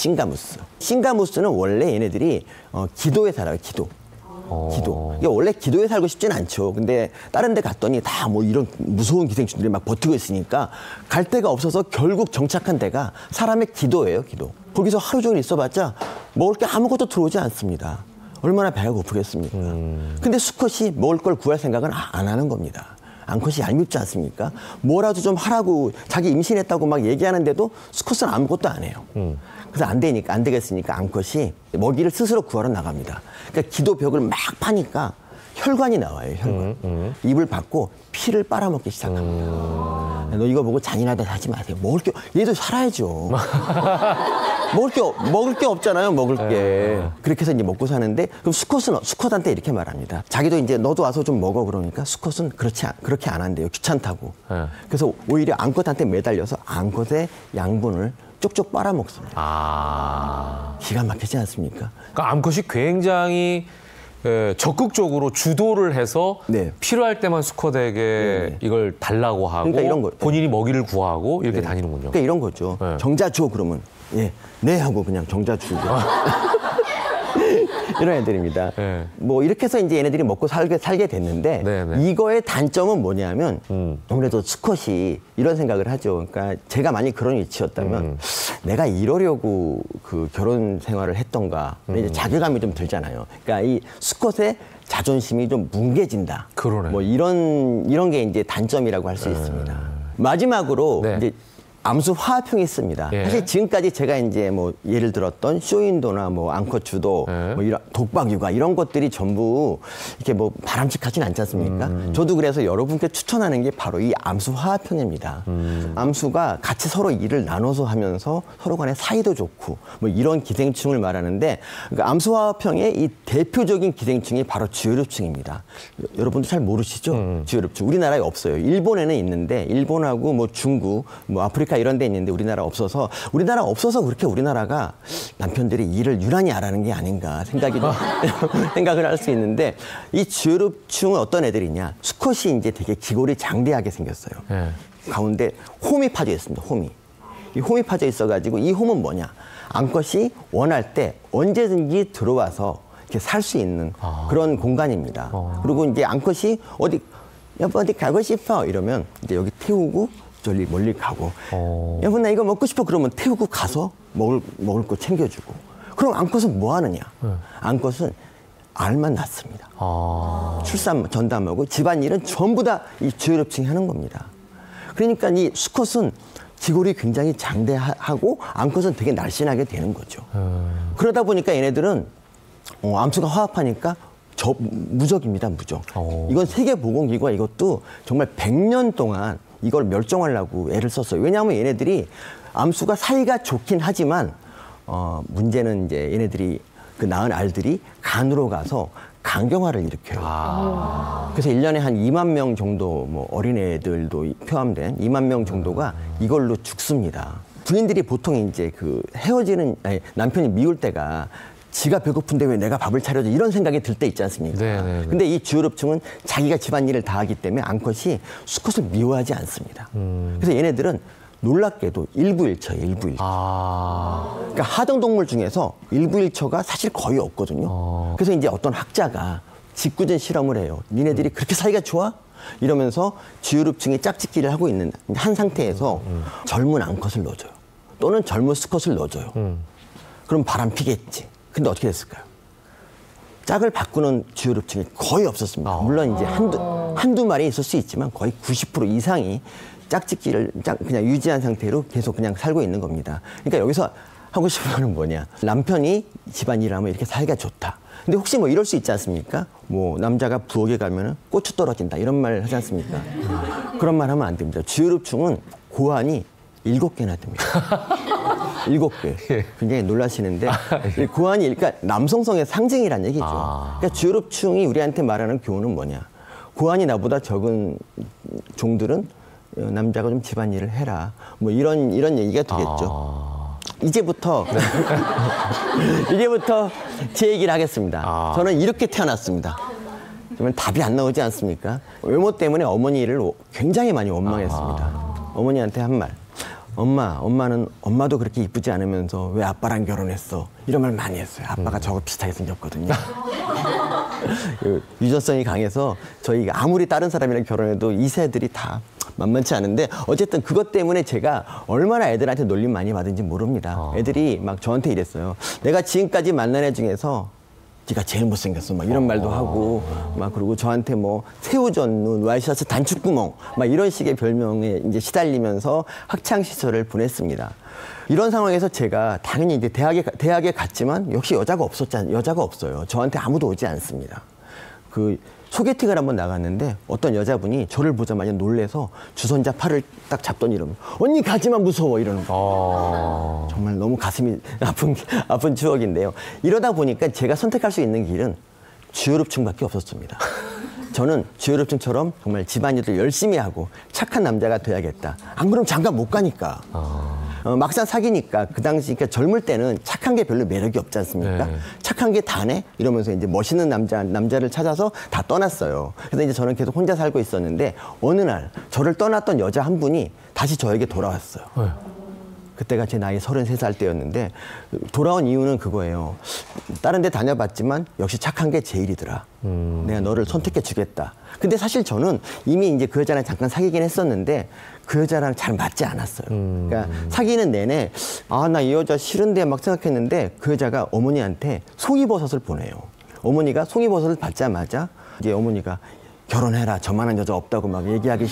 싱가무스는 원래 얘네들이 기도에 살아요. 기도. 이게 원래 기도에 살고 싶진 않죠. 근데 다른 데 갔더니 다 뭐 이런 무서운 기생충들이 막 버티고 있으니까 갈 데가 없어서 결국 정착한 데가 사람의 기도예요. 기도. 거기서 하루 종일 있어봤자 먹을 게 아무것도 들어오지 않습니다. 얼마나 배가 고프겠습니까? 근데 수컷이 먹을 걸 구할 생각은 안 하는 겁니다. 암컷이 얄밉지 않습니까? 뭐라도 좀 하라고 자기 임신했다고 막 얘기하는데도 수컷은 아무것도 안 해요. 그래서 안 되겠으니까 암컷이 먹이를 스스로 구하러 나갑니다. 그러니까 기도벽을 막 파니까 혈관이 나와요. 혈관. 입을 받고 피를 빨아먹기 시작합니다. 너 이거 보고 잔인하다 하지 마세요. 얘도 살아야죠. 먹을 게 없잖아요. 먹을 게. 그렇게 해서 이제 먹고 사는데 그럼 수컷한테 이렇게 말합니다. 자기도 이제 너도 와서 좀 먹어 그러니까 수컷은 그렇게 안 한대요. 귀찮다고. 그래서 오히려 암컷한테 매달려서 암컷의 양분을 쪽쪽 빨아먹습니다. 기가 막히지 않습니까? 그러니까 암컷이 굉장히 적극적으로 주도를 해서 필요할 때만 수컷에게 이걸 달라고 하고 그러니까 이런 거, 본인이 먹이를 구하고 이렇게 다니는군요. 그러니까 이런 거죠. 정자 줘 그러면 네 하고 그냥 정자 주고 이런 애들입니다. 뭐 이렇게 해서 이제 얘네들이 먹고 살게 됐는데 이거의 단점은 뭐냐면 아무래도 수컷이 이런 생각을 하죠. 그러니까 제가 만약 그런 위치였다면 내가 이러려고 그 결혼 생활을 했던가 이제 자괴감이 좀 들잖아요. 그러니까 이 수컷의 자존심이 좀 뭉개진다. 그러네. 뭐 이런 게 이제 단점이라고 할 수 있습니다. 마지막으로 이제 암수 화합형이 있습니다. 예. 사실 지금까지 제가 이제 뭐 예를 들었던 쇼인도나 뭐 앙컷 주도, 뭐 이런 독박 육아 이런 것들이 전부 이렇게 뭐 바람직하진 않지 않습니까? 저도 그래서 여러분께 추천하는 게 바로 이 암수 화합형입니다. 암수가 같이 서로 일을 나눠서 하면서 서로 간에 사이도 좋고 뭐 이런 기생충을 말하는데 그러니까 암수 화합형의 이 대표적인 기생충이 바로 주요류층입니다. 여러분도 잘 모르시죠? 주요류층. 우리나라에 없어요. 일본에는 있는데 일본하고 뭐 중국, 뭐 아프리카 이런 데 있는데 우리나라 없어서 그렇게 우리나라가 남편들이 일을 유난히 안 하는 게 아닌가 생각을 할 수 있는데 이 주요류층은 어떤 애들이냐? 수컷이 이제 되게 기골이 장대하게 생겼어요. 가운데 홈이 파져 있습니다. 이 홈이 파져 있어가지고 이 홈은 뭐냐? 암컷이 원할 때 언제든지 들어와서 이렇게 살 수 있는 그런 공간입니다. 그리고 이제 암컷이 어디 가고 싶어 이러면 이제 여기 태우고 멀리 가고 여보 나 이거 먹고 싶어 그러면 태우고 가서 먹을 거 챙겨주고 그럼 암컷은 뭐 하느냐? 암컷은 알만 낳습니다. 출산 전담하고 집안일은 전부 다 이 주요류층이 하는 겁니다. 그러니까 이 수컷은 기골이 굉장히 장대하고 암컷은 되게 날씬하게 되는 거죠. 그러다 보니까 얘네들은 암수가 화합하니까 무적입니다. 무적. 이건 세계보건기구가 이것도 정말 100년 동안 이걸 멸종하려고 애를 썼어요. 왜냐하면 얘네들이 암수가 사이가 좋긴 하지만 문제는 이제 얘네들이 그 낳은 알들이 간으로 가서 간경화를 일으켜요. 그래서 1년에 한 2만 명 정도 뭐 어린애들도 포함된 2만 명 정도가 이걸로 죽습니다. 부인들이 보통 이제 그 남편이 미울 때가 지가 배고픈데 왜 내가 밥을 차려줘 이런 생각이 들 때 있지 않습니까? 근데 이 주요류층은 자기가 집안일을 다 하기 때문에 암컷이 수컷을 미워하지 않습니다. 그래서 얘네들은 놀랍게도 일부일처예요. 그러니까 하등동물 중에서 일부일처가 사실 거의 없거든요. 그래서 이제 어떤 학자가 짓궂은 실험을 해요. 니네들이 그렇게 사이가 좋아? 이러면서 주요류층이 짝짓기를 하고 있는 한 상태에서 젊은 암컷을 넣어줘요. 또는 젊은 수컷을 넣어줘요. 그럼 바람 피겠지. 근데 어떻게 됐을까요? 짝을 바꾸는 주요류층이 거의 없었습니다. 물론 이제 한두 마리 있을 수 있지만 거의 90% 이상이 짝짓기를 그냥 유지한 상태로 계속 그냥 살고 있는 겁니다. 그러니까 여기서 하고 싶은 거는 뭐냐? 남편이 집안일 하면 이렇게 사이가 좋다. 근데 혹시 뭐 이럴 수 있지 않습니까? 뭐 남자가 부엌에 가면은 고추 떨어진다 이런 말 하지 않습니까? 그런 말 하면 안 됩니다. 주요류층은 고환이 7개나 됩니다. 7개. 굉장히 놀라시는데 고환이 그러니까 남성성의 상징이란 얘기죠. 그러니까 주요류층이 우리한테 말하는 교훈은 뭐냐? 고환이 나보다 적은 종들은 남자가 좀 집안일을 해라. 뭐 이런 얘기가 되겠죠. 이제부터 제 얘기를 하겠습니다. 저는 이렇게 태어났습니다. 그러면 답이 안 나오지 않습니까? 외모 때문에 어머니를 굉장히 많이 원망했습니다. 어머니한테 한 말. 엄마도 그렇게 이쁘지 않으면서 왜 아빠랑 결혼했어? 이런 말 많이 했어요. 아빠가 저거 비슷하게 생겼거든요. 유전성이 강해서 저희가 아무리 다른 사람이랑 결혼해도 이 세들이 다 만만치 않은데 어쨌든 그것 때문에 제가 얼마나 애들한테 놀림 많이 받은지 모릅니다. 애들이 막 저한테 이랬어요. 내가 지금까지 만난 애 중에서 네가 제일 못생겼어. 막 이런 말도 하고 막 그리고 저한테 뭐 새우젓 눈, 와이셔츠 단축구멍 막 이런 식의 별명에 이제 시달리면서 학창 시절을 보냈습니다. 이런 상황에서 제가 당연히 이제 대학에 갔지만 역시 여자가 없어요. 저한테 아무도 오지 않습니다. 그 소개팅을 한번 나갔는데 어떤 여자분이 저를 보자마자 놀래서 주선자 팔을 딱 잡더니 이러면 언니 가지마 무서워 이러는 거예요. 정말 너무 가슴이 아픈 추억인데요. 이러다 보니까 제가 선택할 수 있는 길은 주요류층밖에 없었습니다. 저는 주요류층처럼 정말 집안일을 열심히 하고 착한 남자가 돼야겠다. 안 그러면 장가 못 가니까. 막상 사귀니까 그 당시 그러니까 젊을 때는 착한 게 별로 매력이 없지 않습니까? 착한 게 다네? 이러면서 이제 멋있는 남자를 찾아서 다 떠났어요. 그래서 이제 저는 계속 혼자 살고 있었는데 어느 날 저를 떠났던 여자 한 분이 다시 저에게 돌아왔어요. 그때가 제 나이 33살 때였는데 돌아온 이유는 그거예요. 다른 데 다녀봤지만 역시 착한 게 제일이더라. 내가 너를 선택해 주겠다. 근데 사실 저는 이미 이제 그 여자랑 잠깐 사귀긴 했었는데 그 여자랑 잘 맞지 않았어요. 그러니까 사귀는 내내 나 이 여자 싫은데 막 생각했는데 그 여자가 어머니한테 송이버섯을 보내요. 어머니가 송이버섯을 받자마자 이제 어머니가 결혼해라. 저만한 여자 없다고 막 얘기하기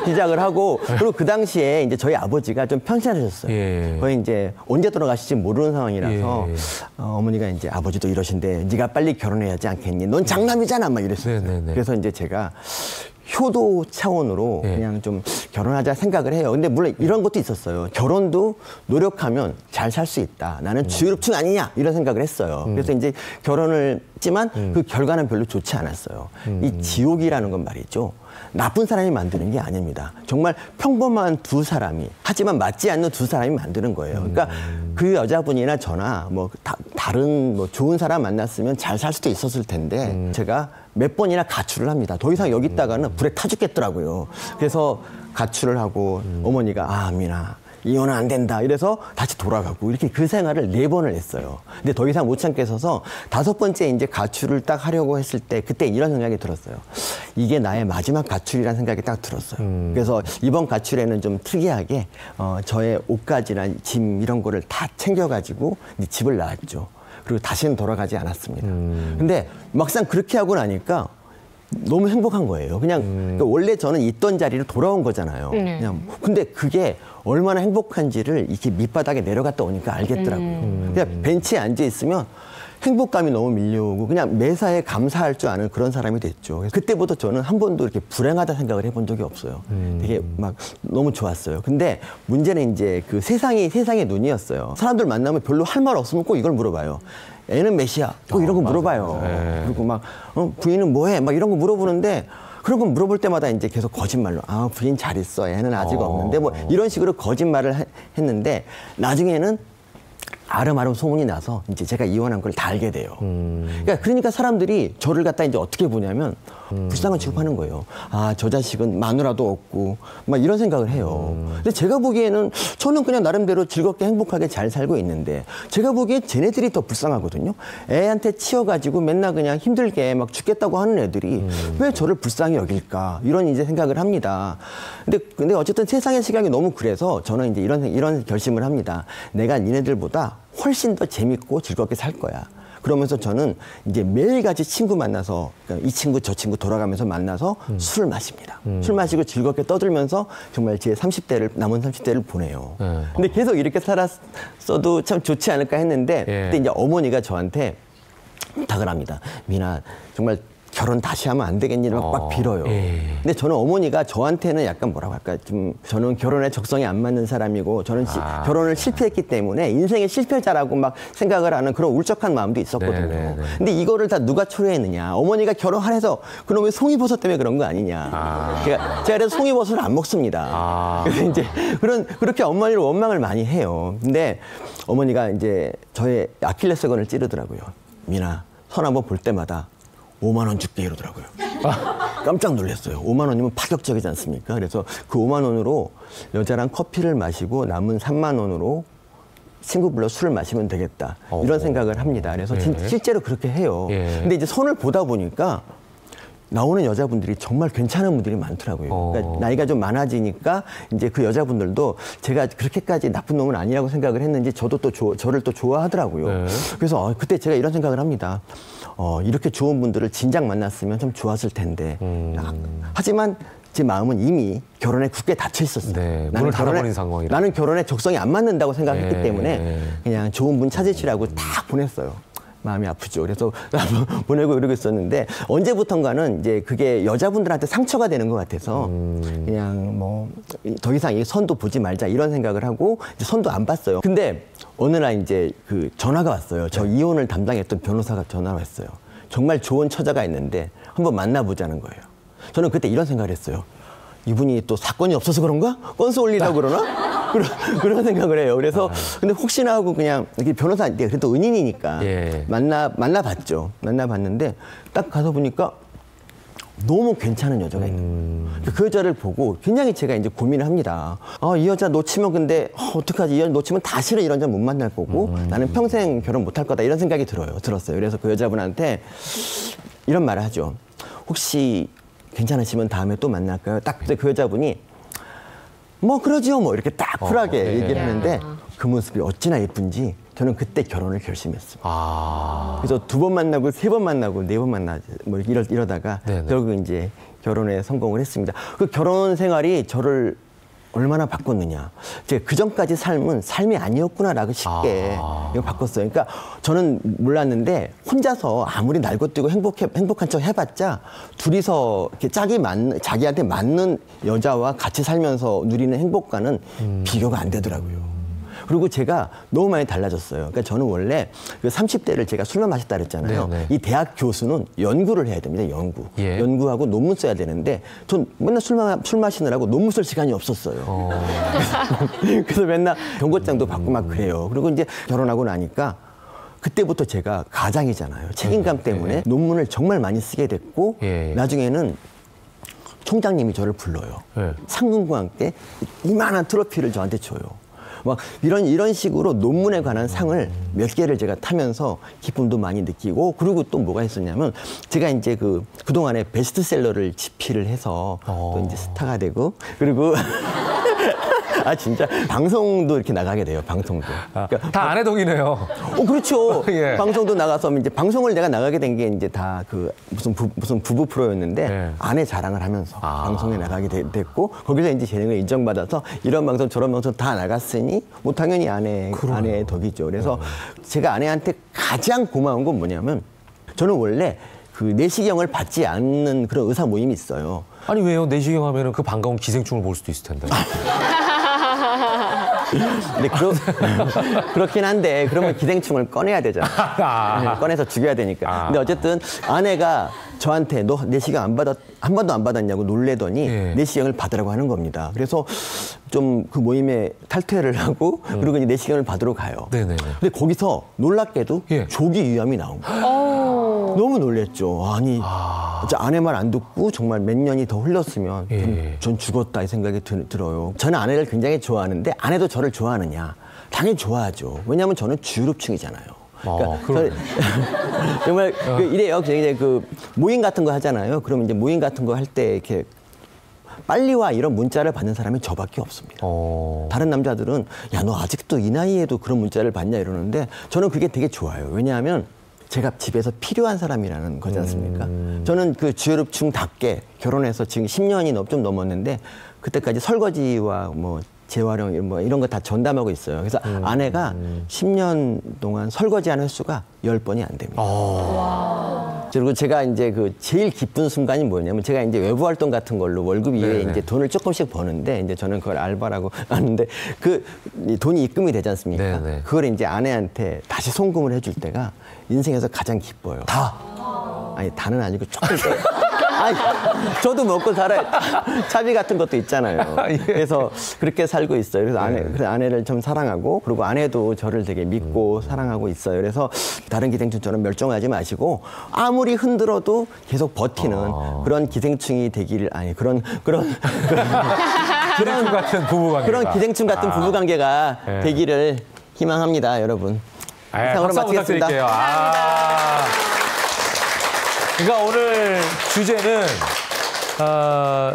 시작을 하고 그리고 그 당시에 이제 저희 아버지가 좀 편찮으셨어요. 거의 이제 언제 돌아가실지 모르는 상황이라서 어머니가 이제 아버지도 이러신데 네가 빨리 결혼해야 하지 않겠니? 넌 장남이잖아 막 이랬어요. 그래서 이제 제가 효도 차원으로 그냥 좀 결혼하자 생각을 해요. 근데 물론 이런 것도 있었어요. 결혼도 노력하면 잘 살 수 있다. 나는 주율충 아니냐 이런 생각을 했어요. 그래서 이제 결혼을 했지만 그 결과는 별로 좋지 않았어요. 이 지옥이라는 건 말이죠. 나쁜 사람이 만드는 게 아닙니다. 정말 평범한 두 사람이 하지만 맞지 않는 두 사람이 만드는 거예요. 그러니까 그 여자분이나 저나 뭐 다른 뭐 좋은 사람 만났으면 잘 살 수도 있었을 텐데 제가 몇 번이나 가출을 합니다. 더 이상 여기 있다가는 불에 타 죽겠더라고요. 그래서 가출을 하고 어머니가 아 미나 이혼은 안 된다 이래서 다시 돌아가고 이렇게 그 생활을 4번을 했어요. 근데 더 이상 못 참겠어서 5번째 이제 가출을 딱 하려고 했을 때 그때 이런 생각이 들었어요. 이게 나의 마지막 가출이라는 생각이 딱 들었어요. 그래서 이번 가출에는 좀 특이하게 저의 옷가지나 짐 이런 거를 다 챙겨가지고 이제 집을 나왔죠. 그리고 다시는 돌아가지 않았습니다. 근데 막상 그렇게 하고 나니까 너무 행복한 거예요. 그냥 그러니까 원래 저는 있던 자리로 돌아온 거잖아요. 그냥 근데 그게 얼마나 행복한지를 이렇게 밑바닥에 내려갔다 오니까 알겠더라고요. 그냥 벤치에 앉아 있으면 행복감이 너무 밀려오고 그냥 매사에 감사할 줄 아는 그런 사람이 됐죠. 그때부터 저는 한 번도 이렇게 불행하다 생각을 해본 적이 없어요. 되게 막 너무 좋았어요. 근데 문제는 이제 그 세상의 눈이었어요. 사람들 만나면 별로 할 말 없으면 꼭 이걸 물어봐요. 애는 몇이야? 꼭 이런 거 물어봐요. 그리고 막 부인은 뭐해? 막 이런 거 물어보는데 그런 거 물어볼 때마다 이제 계속 거짓말로 아 부인 잘 있어. 애는 아직 없는데 뭐 이런 식으로 거짓말을 했는데 나중에는 아름아름 소문이 나서 이제 제가 이혼한 걸 다 알게 돼요. 그러니까 사람들이 저를 갖다 이제 어떻게 보냐면 불쌍한 취급하는 거예요. 아, 저 자식은 마누라도 없고 막 이런 생각을 해요. 근데 제가 보기에는 저는 그냥 나름대로 즐겁게 행복하게 잘 살고 있는데 제가 보기에 쟤네들이 더 불쌍하거든요. 애한테 치여가지고 맨날 그냥 힘들게 막 죽겠다고 하는 애들이 왜 저를 불쌍히 여길까 이런 이제 생각을 합니다. 근데 어쨌든 세상의 시각이 너무 그래서 저는 이제 이런 결심을 합니다. 내가 니네들보다 훨씬 더 재밌고 즐겁게 살 거야. 그러면서 저는 이제 매일같이 친구 만나서 이 친구 저 친구 돌아가면서 만나서 술을 마십니다. 술 마시고 즐겁게 떠들면서 정말 제 남은 30대를 보내요. 근데 계속 이렇게 살았어도 참 좋지 않을까 했는데 그때 이제 어머니가 저한테 부탁을 합니다. 미나 정말 결혼 다시 하면 안 되겠니? 막 빌어요. 근데 저는 어머니가 저한테는 약간 뭐라고 할까? 좀 저는 결혼에 적성이 안 맞는 사람이고 저는 결혼을 실패했기 때문에 인생의 실패자라고 막 생각을 하는 그런 울적한 마음도 있었거든요. 근데 이거를 다 누가 초래했느냐? 어머니가 결혼하래서 그놈의 송이버섯 때문에 그런 거 아니냐? 제가 그래서 송이버섯을 안 먹습니다. 그래서 이제 그렇게 어머니를 원망을 많이 해요. 근데 어머니가 이제 저의 아킬레스건을 찌르더라고요. 미나, 선 한번 볼 때마다 5만 원 줄게 이러더라고요. 깜짝 놀랐어요. 5만 원이면 파격적이지 않습니까? 그래서 그 5만 원으로 여자랑 커피를 마시고 남은 3만 원으로 친구 불러 술을 마시면 되겠다. 이런 생각을 합니다. 그래서 실제로 그렇게 해요. 근데 이제 선을 보다 보니까 나오는 여자분들이 정말 괜찮은 분들이 많더라고요. 그러니까 나이가 좀 많아지니까 이제 그 여자분들도 제가 그렇게까지 나쁜 놈은 아니라고 생각을 했는지 저도 또 저를 또 좋아하더라고요. 그래서 그때 제가 이런 생각을 합니다. 이렇게 좋은 분들을 진작 만났으면 좀 좋았을 텐데. 하지만 제 마음은 이미 결혼에 굳게 닫혀 있었어요. 나는 결혼에 적성이 안 맞는다고 생각했기 때문에 그냥 좋은 분 찾으시라고 다 보냈어요. 마음이 아프죠. 그래서 보내고 이러고 있었는데 언제부턴가는 이제 그게 여자분들한테 상처가 되는 것 같아서 그냥 뭐 더 이상 이 선도 보지 말자 이런 생각을 하고 이제 선도 안 봤어요. 근데 어느 날 이제 그 전화가 왔어요. 저 이혼을 담당했던 변호사가 전화가 왔어요. 정말 좋은 처자가 있는데 한번 만나보자는 거예요. 저는 그때 이런 생각을 했어요. 이분이 또 사건이 없어서 그런가? 건수 올리려고 그러나? 그런 생각을 해요. 그래서 근데 혹시나 하고 그냥 이렇게 변호사 그래도 은인이니까 만나봤죠. 만나봤는데 딱 가서 보니까 너무 괜찮은 여자가 있는 거예요. 그 여자를 보고 굉장히 제가 이제 고민을 합니다. 이 여자 놓치면 근데 어떡하지? 이 여자 놓치면 다시는 이런 여자 못 만날 거고 나는 평생 결혼 못 할 거다 이런 생각이 들었어요. 그래서 그 여자분한테 이런 말을 하죠. 혹시 괜찮으시면 다음에 또 만날까요? 딱 그 여자분이 뭐 그러지요 뭐 이렇게 딱 쿨하게 얘기를 하는데 그 모습이 어찌나 예쁜지 저는 그때 결혼을 결심했습니다. 그래서 2번 만나고 3번 만나고 4번 만나고 뭐 이러다가 결국 이제 결혼에 성공을 했습니다. 그 결혼 생활이 저를 얼마나 바꿨느냐. 제가 그 전까지 삶은 삶이 아니었구나라고 쉽게 이거 바꿨어요. 그러니까 저는 몰랐는데 혼자서 아무리 날고 뛰고 행복한 척 해봤자 둘이서 이렇게 자기한테 맞는 여자와 같이 살면서 누리는 행복과는 비교가 안 되더라고요. 그리고 제가 너무 많이 달라졌어요. 그러니까 저는 원래 그 30대를 제가 술만 마셨다 그랬잖아요. 이 대학 교수는 연구를 해야 됩니다. 연구하고 논문 써야 되는데 전 맨날 술 마시느라고 논문 쓸 시간이 없었어요. 그래서 맨날 경고장도 받고 막 그래요. 그리고 이제 결혼하고 나니까 그때부터 제가 가장이잖아요. 책임감 때문에 논문을 정말 많이 쓰게 됐고 나중에는 총장님이 저를 불러요. 상금공항 때 이만한 트로피를 저한테 줘요. 막 이런 식으로 논문에 관한 상을 몇 개를 제가 타면서 기쁨도 많이 느끼고, 그리고 또 뭐가 있었냐면 제가 이제 그동안에 베스트셀러를 집필을 해서 또 이제 스타가 되고, 그리고 진짜 방송도 이렇게 나가게 돼요. 방송도. 그러니까 다 아내동이네요. 그렇죠. 방송도 나가서 이제 방송을 내가 나가게 된 게 이제 다 무슨 부부 프로였는데 아내 자랑을 하면서 방송에 나가게 됐고, 거기서 이제 재능을 인정받아서 이런 방송 저런 방송 다 나갔으니 뭐 당연히 아내의 덕이죠. 그래서 제가 아내한테 가장 고마운 건 뭐냐면, 저는 원래 그 내시경을 받지 않는 그런 의사 모임이 있어요. 아니 왜요? 내시경 하면은 그 반가운 기생충을 볼 수도 있을 텐데. 근데 그렇긴 한데, 그러면 기생충을 꺼내야 되잖아. 꺼내서 죽여야 되니까. 근데 어쨌든 아내가 저한테 너 내시경 한 번도 안 받았냐고 놀래더니 내시경을 받으라고 하는 겁니다. 그래서 좀 그 모임에 탈퇴를 하고 그리고 이제 내시경을 받으러 가요. 근데 거기서 놀랍게도 조기 위암이 나온 거예요. 너무 놀랬죠. 아니 진짜 아내 말 안 듣고 정말 몇 년이 더 흘렀으면 전 죽었다 이 생각이 들어요. 저는 아내를 굉장히 좋아하는데 아내도 저를 좋아하느냐? 당연히 좋아하죠. 왜냐하면 저는 주류층이잖아요. 그러니까 정말 이래요. 이제 모임 같은 거 하잖아요. 그럼 이제 모임 같은 거 할 때 이렇게 빨리 와 이런 문자를 받는 사람이 저밖에 없습니다. 다른 남자들은 야, 너 아직도 이 나이에도 그런 문자를 받냐 이러는데 저는 그게 되게 좋아요. 왜냐하면 제가 집에서 필요한 사람이라는 거지 않습니까? 저는 그 주류층답게 결혼해서 지금 10년이 좀 넘었는데 그때까지 설거지와 뭐 재활용 뭐 이런 거 다 전담하고 있어요. 그래서 아내가 10년 동안 설거지한 횟수가 10번이 안 됩니다. 그리고 제가 이제 제일 기쁜 순간이 뭐냐면, 제가 이제 외부 활동 같은 걸로 월급 이외에 이제 돈을 조금씩 버는데, 이제 저는 그걸 알바라고 하는데 돈이 입금이 되지 않습니까? 그걸 이제 아내한테 다시 송금을 해줄 때가 인생에서 가장 기뻐요. 아니 다는 아니고 조금 더. 아니, 저도 먹고 살아요. 차비 같은 것도 있잖아요. 그래서 그렇게 살고 있어요. 그래서 아내를 좀 사랑하고, 그리고 아내도 저를 되게 믿고 사랑하고 있어요. 그래서 다른 기생충처럼 멸종하지 마시고 아무리 흔들어도 계속 버티는 그런 기생충이 되기를, 그런 기생충 같은 부부관계가, 그런 기생충 같은 부부관계가 되기를 희망합니다, 여러분. 이상으로 마치겠습니다. 그러니까 오늘 주제는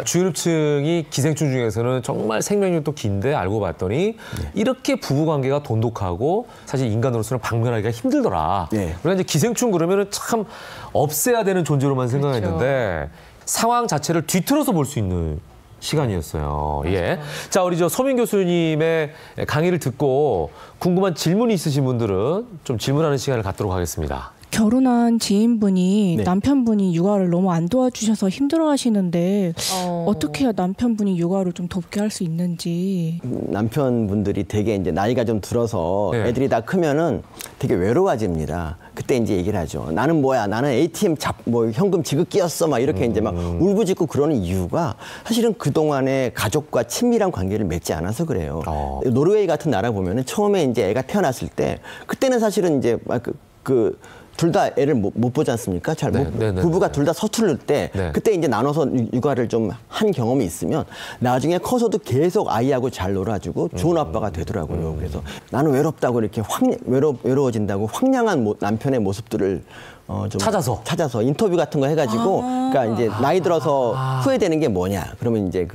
주류층이 기생충 중에서는 정말 생명력도 긴데 알고 봤더니 이렇게 부부관계가 돈독하고 사실 인간으로서는 방면하기가 힘들더라. 그러니까 이제 기생충 그러면은 참 없애야 되는 존재로만 생각했는데 상황 자체를 뒤틀어서 볼 수 있는 시간이었어요. 자, 우리 소민 교수님의 강의를 듣고 궁금한 질문이 있으신 분들은 좀 질문하는 시간을 갖도록 하겠습니다. 결혼한 지인분이 남편분이 육아를 너무 안 도와주셔서 힘들어하시는데 어떻게 해야 남편분이 육아를 좀 돕게 할 수 있는지. 남편분들이 되게 이제 나이가 좀 들어서 애들이 다 크면은 되게 외로워집니다. 그때 이제 얘기를 하죠. 나는 뭐야? 나는 ATM 현금 지급기였어. 막 이렇게 이제 막 울부짖고 그러는 이유가 사실은 그동안에 가족과 친밀한 관계를 맺지 않아서 그래요. 노르웨이 같은 나라 보면은 처음에 이제 애가 태어났을 때 그때는 사실은 이제 둘 다 애를 못 보지 않습니까? 부부가 둘 다 서투를 때 그때 이제 나눠서 육아를 좀 한 경험이 있으면 나중에 커서도 계속 아이하고 잘 놀아주고 좋은 아빠가 되더라고요. 그래서 나는 외롭다고 이렇게 외로워진다고 황량한 남편의 모습들을 좀 찾아서 인터뷰 같은 거 해가지고 그러니까 이제 나이 들어서 후회되는 게 뭐냐? 그러면 이제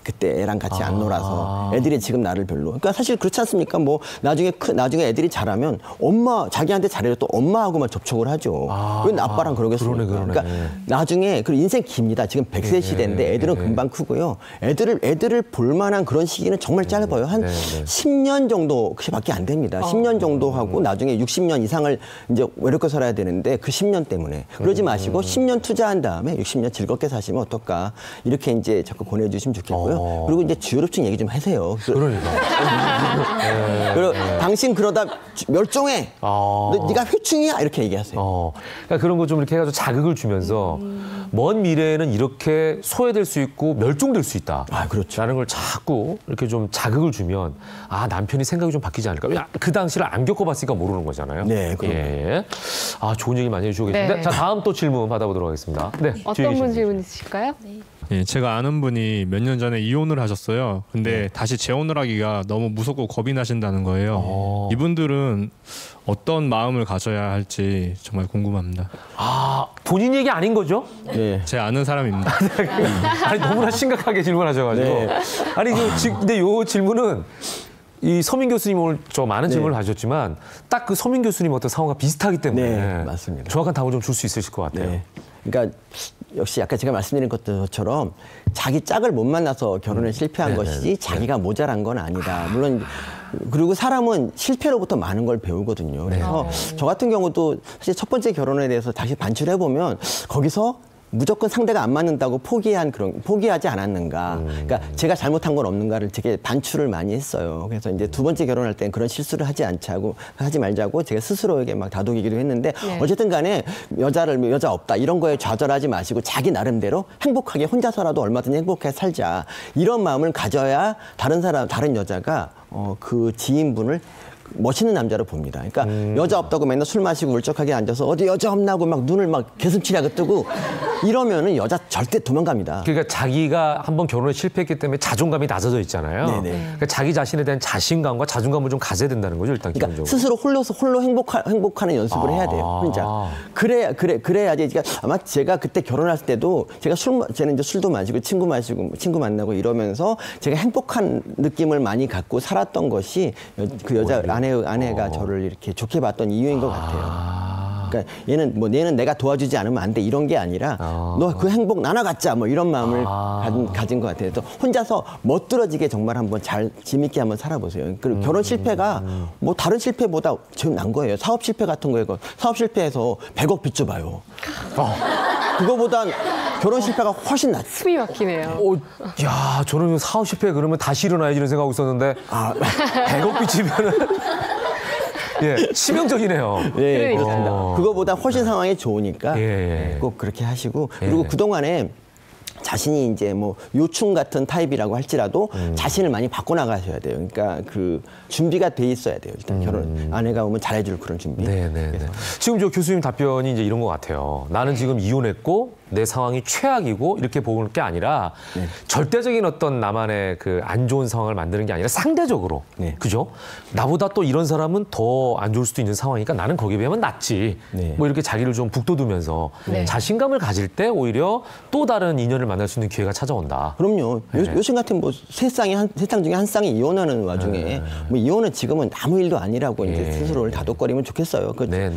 그때 애랑 같이 안 놀아서 애들이 지금 나를 별로. 그러니까 사실 그렇지 않습니까? 뭐 나중에 애들이 자라면 자기한테 잘해도 또 엄마하고만 접촉을 하죠. 왜 아빠랑 그러겠습니까? 그러니까 나중에 그 인생 깁니다. 지금 100세 시대인데 애들은 금방 크고요. 애들을 볼 만한 그런 시기는 정말 짧아요. 한 10년 정도 그밖에 안 됩니다. 10년 정도 하고 나중에 60년 이상을 이제 외롭게 살아야 되는데 그 10년 때문에 그러지 마시고 10년 투자한 다음에 60년 즐겁게 사시면 어떨까 이렇게 이제 자꾸 권해주시면 좋겠고요. 그리고 이제 주요롭증 얘기 좀 하세요. 그러니까. 그리고 당신 그러다 멸종해. 네가 회충이야 이렇게 얘기하세요. 그러니까 그런 거 좀 이렇게 해가지고 자극을 주면서 먼 미래에는 이렇게 소외될 수 있고 멸종될 수 있다. 그렇죠. 라는 걸 자꾸 이렇게 좀 자극을 주면 남편이 생각이 좀 바뀌지 않을까. 그 당시를 안 겪어봤으니까 모르는 거잖아요. 네, 예. 좋은 얘기 많이 해주시고 계신데. 네. 자, 다음 또 질문 받아보도록 하겠습니다. 네, 어떤 분 질문 있으실까요? 네. 예, 제가 아는 분이 몇 년 전에 이혼을 하셨어요. 근데 다시 재혼을 하기가 너무 무섭고 겁이 나신다는 거예요. 이분들은 어떤 마음을 가져야 할지 정말 궁금합니다. 본인 얘기 아닌 거죠? 네. 제 아는 사람입니다. 아니, 너무나 심각하게 질문하셔가지고. 네. 아니, 근데 요 질문은 이 서민 교수님 오늘 저 많은 질문을 하셨지만 딱 그 서민 교수님 어떤 상황과 비슷하기 때문에 맞습니다. 정확한 답을 좀 줄 수 있으실 것 같아요. 네. 그러니까 역시 아까 제가 말씀드린 것처럼 자기 짝을 못 만나서 결혼에 실패한 것이지 자기가 모자란 건 아니다. 물론 그리고 사람은 실패로부터 많은 걸 배우거든요. 그래서 저 같은 경우도 사실 첫 번째 결혼에 대해서 다시 반추를 해보면 거기서 무조건 상대가 안 맞는다고 포기하지 않았는가. 그러니까 제가 잘못한 건 없는가를 되게 반추를 많이 했어요. 그래서 이제 두 번째 결혼할 때는 그런 실수를 하지 말자고 제가 스스로에게 막 다독이기도 했는데 어쨌든 간에 여자 없다 이런 거에 좌절하지 마시고 자기 나름대로 행복하게 혼자서라도 얼마든지 행복하게 살자 이런 마음을 가져야 다른 여자가 그 지인분을 멋있는 남자로 봅니다. 그러니까 여자 없다고 맨날 술 마시고 울적하게 앉아서 어디 여자 없나고 막 눈을 막 개슴치레하게 뜨고 이러면은 여자 절대 도망갑니다. 그러니까 자기가 한번 결혼에 실패했기 때문에 자존감이 낮아져 있잖아요. 그러니까 자기 자신에 대한 자신감과 자존감을 좀 가져야 된다는 거죠, 일단 기본적으로. 그러니까 스스로 홀로 행복하는 연습을 해야 돼요. 혼자. 그래야지. 그러니까 아마 제가 그때 결혼할 때도 저는 이제 술도 마시고 친구 만나고 이러면서 제가 행복한 느낌을 많이 갖고 살았던 것이 그 여자 아내가 저를 이렇게 좋게 봤던 이유인 것 같아요. 그러니까 얘는 내가 도와주지 않으면 안 돼 이런 게 아니라 너 그 행복 나눠 갖자 뭐 이런 마음을 가진 것 같아요. 그래서 혼자서 멋들어지게 정말 한번 재밌게 한번 살아보세요. 그리고 결혼 실패가 뭐 다른 실패보다 지금 난 거예요. 사업 실패 같은 거예요. 사업 실패해서 100억 빚져 봐요. 그거보단 결혼 실패가 훨씬 낫지. 숨이 막히네요. 야, 저는 사업 실패 그러면 다시 일어나야지 이런 생각하고 있었는데 100억 빚이면은 치명적이네요. 네, 그렇습니다. 그거보다 훨씬 상황이 좋으니까 꼭 그렇게 하시고 그리고 그동안에 자신이 이제 뭐 요충 같은 타입이라고 할지라도 자신을 많이 바꿔 나가셔야 돼요. 그러니까 그 준비가 돼 있어야 돼요. 일단 결혼 아내가 오면 잘해줄 그런 준비. 지금 저 교수님 답변이 이제 이런 것 같아요. 나는 지금 이혼했고 내 상황이 최악이고 이렇게 보는 게 아니라 절대적인 어떤 나만의 그 안 좋은 상황을 만드는 게 아니라 상대적으로 그죠? 나보다 또 이런 사람은 더 안 좋을 수도 있는 상황이니까 나는 거기에 비하면 낫지. 뭐 이렇게 자기를 좀 북돋우면서 자신감을 가질 때 오히려 또 다른 인연을 만날 수 있는 기회가 찾아온다. 그럼요. 요즘 같은 뭐 세 쌍 중에 한 쌍이 이혼하는 와중에 뭐 이혼은 지금은 아무 일도 아니라고 이제 스스로를 다독거리면 좋겠어요.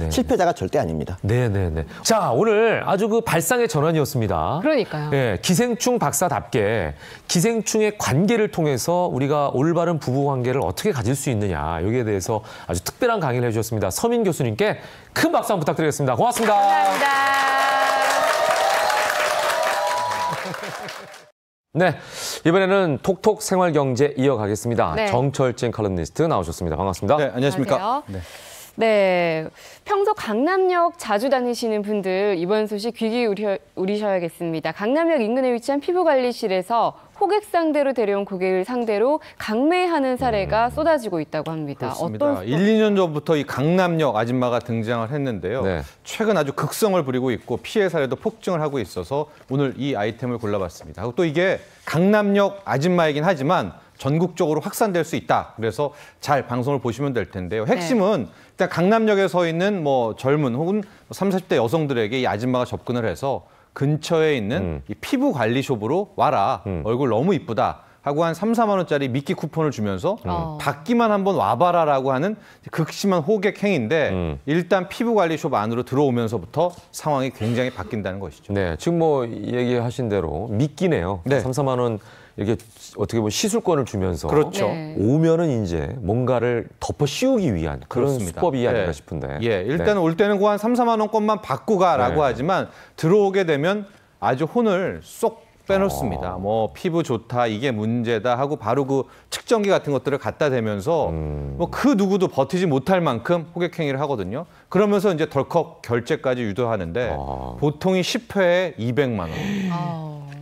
실패자가 절대 아닙니다. 자, 오늘 아주 그 발상의 전환이었습니다. 그러니까요. 기생충 박사답게 기생충의 관계를 통해서 우리가 올바른 부부 관계를 어떻게 가질 수 있느냐 여기에 대해서 아주 특별한 강의를 해주셨습니다. 서민 교수님께 큰 박수 한번 부탁드리겠습니다. 고맙습니다. 감사합니다. 네, 이번에는 톡톡 생활경제 이어가겠습니다. 정철진 칼럼니스트 나오셨습니다. 반갑습니다. 네, 안녕하십니까. 네, 평소 강남역 자주 다니시는 분들 이번 소식 귀 기울이셔야겠습니다. 강남역 인근에 위치한 피부관리실에서 호객 상대로 데려온 고객을 상대로 강매하는 사례가 쏟아지고 있다고 합니다. 그렇습니다. 1, 2년 전부터 이 강남역 아줌마가 등장을 했는데요. 최근 아주 극성을 부리고 있고 피해 사례도 폭증을 하고 있어서 오늘 이 아이템을 골라봤습니다. 또 이게 강남역 아줌마이긴 하지만 전국적으로 확산될 수 있다. 그래서 잘 방송을 보시면 될 텐데요. 핵심은 일단 강남역에 서 있는 뭐 젊은 혹은 30, 40대 여성들에게 이 아줌마가 접근을 해서 근처에 있는 이 피부 관리숍으로 와라. 얼굴 너무 이쁘다. 하고 한 3, 4만 원짜리 미끼 쿠폰을 주면서 받기만 한번 와봐라라고 하는 극심한 호객 행위인데 일단 피부관리숍 안으로 들어오면서부터 상황이 굉장히 바뀐다는 것이죠. 네, 지금 뭐 얘기하신 대로 미끼네요. 네. 3, 4만 원 이렇게 어떻게 보면 시술권을 주면서 그렇죠. 네. 오면은 이제 뭔가를 덮어 씌우기 위한 그런 그렇습니다. 수법이 아닌가 네. 싶은데. 예, 일단 올 때는 그 한 3, 4만 원권만 받고 가라고 하지만 들어오게 되면 아주 혼을 쏙 빼놓습니다. 뭐 피부 좋다, 이게 문제다 하고 바로 그 측정기 같은 것들을 갖다 대면서 뭐 그 누구도 버티지 못할 만큼 호객 행위를 하거든요. 그러면서 이제 덜컥 결제까지 유도하는데 보통이 10회에 200만 원.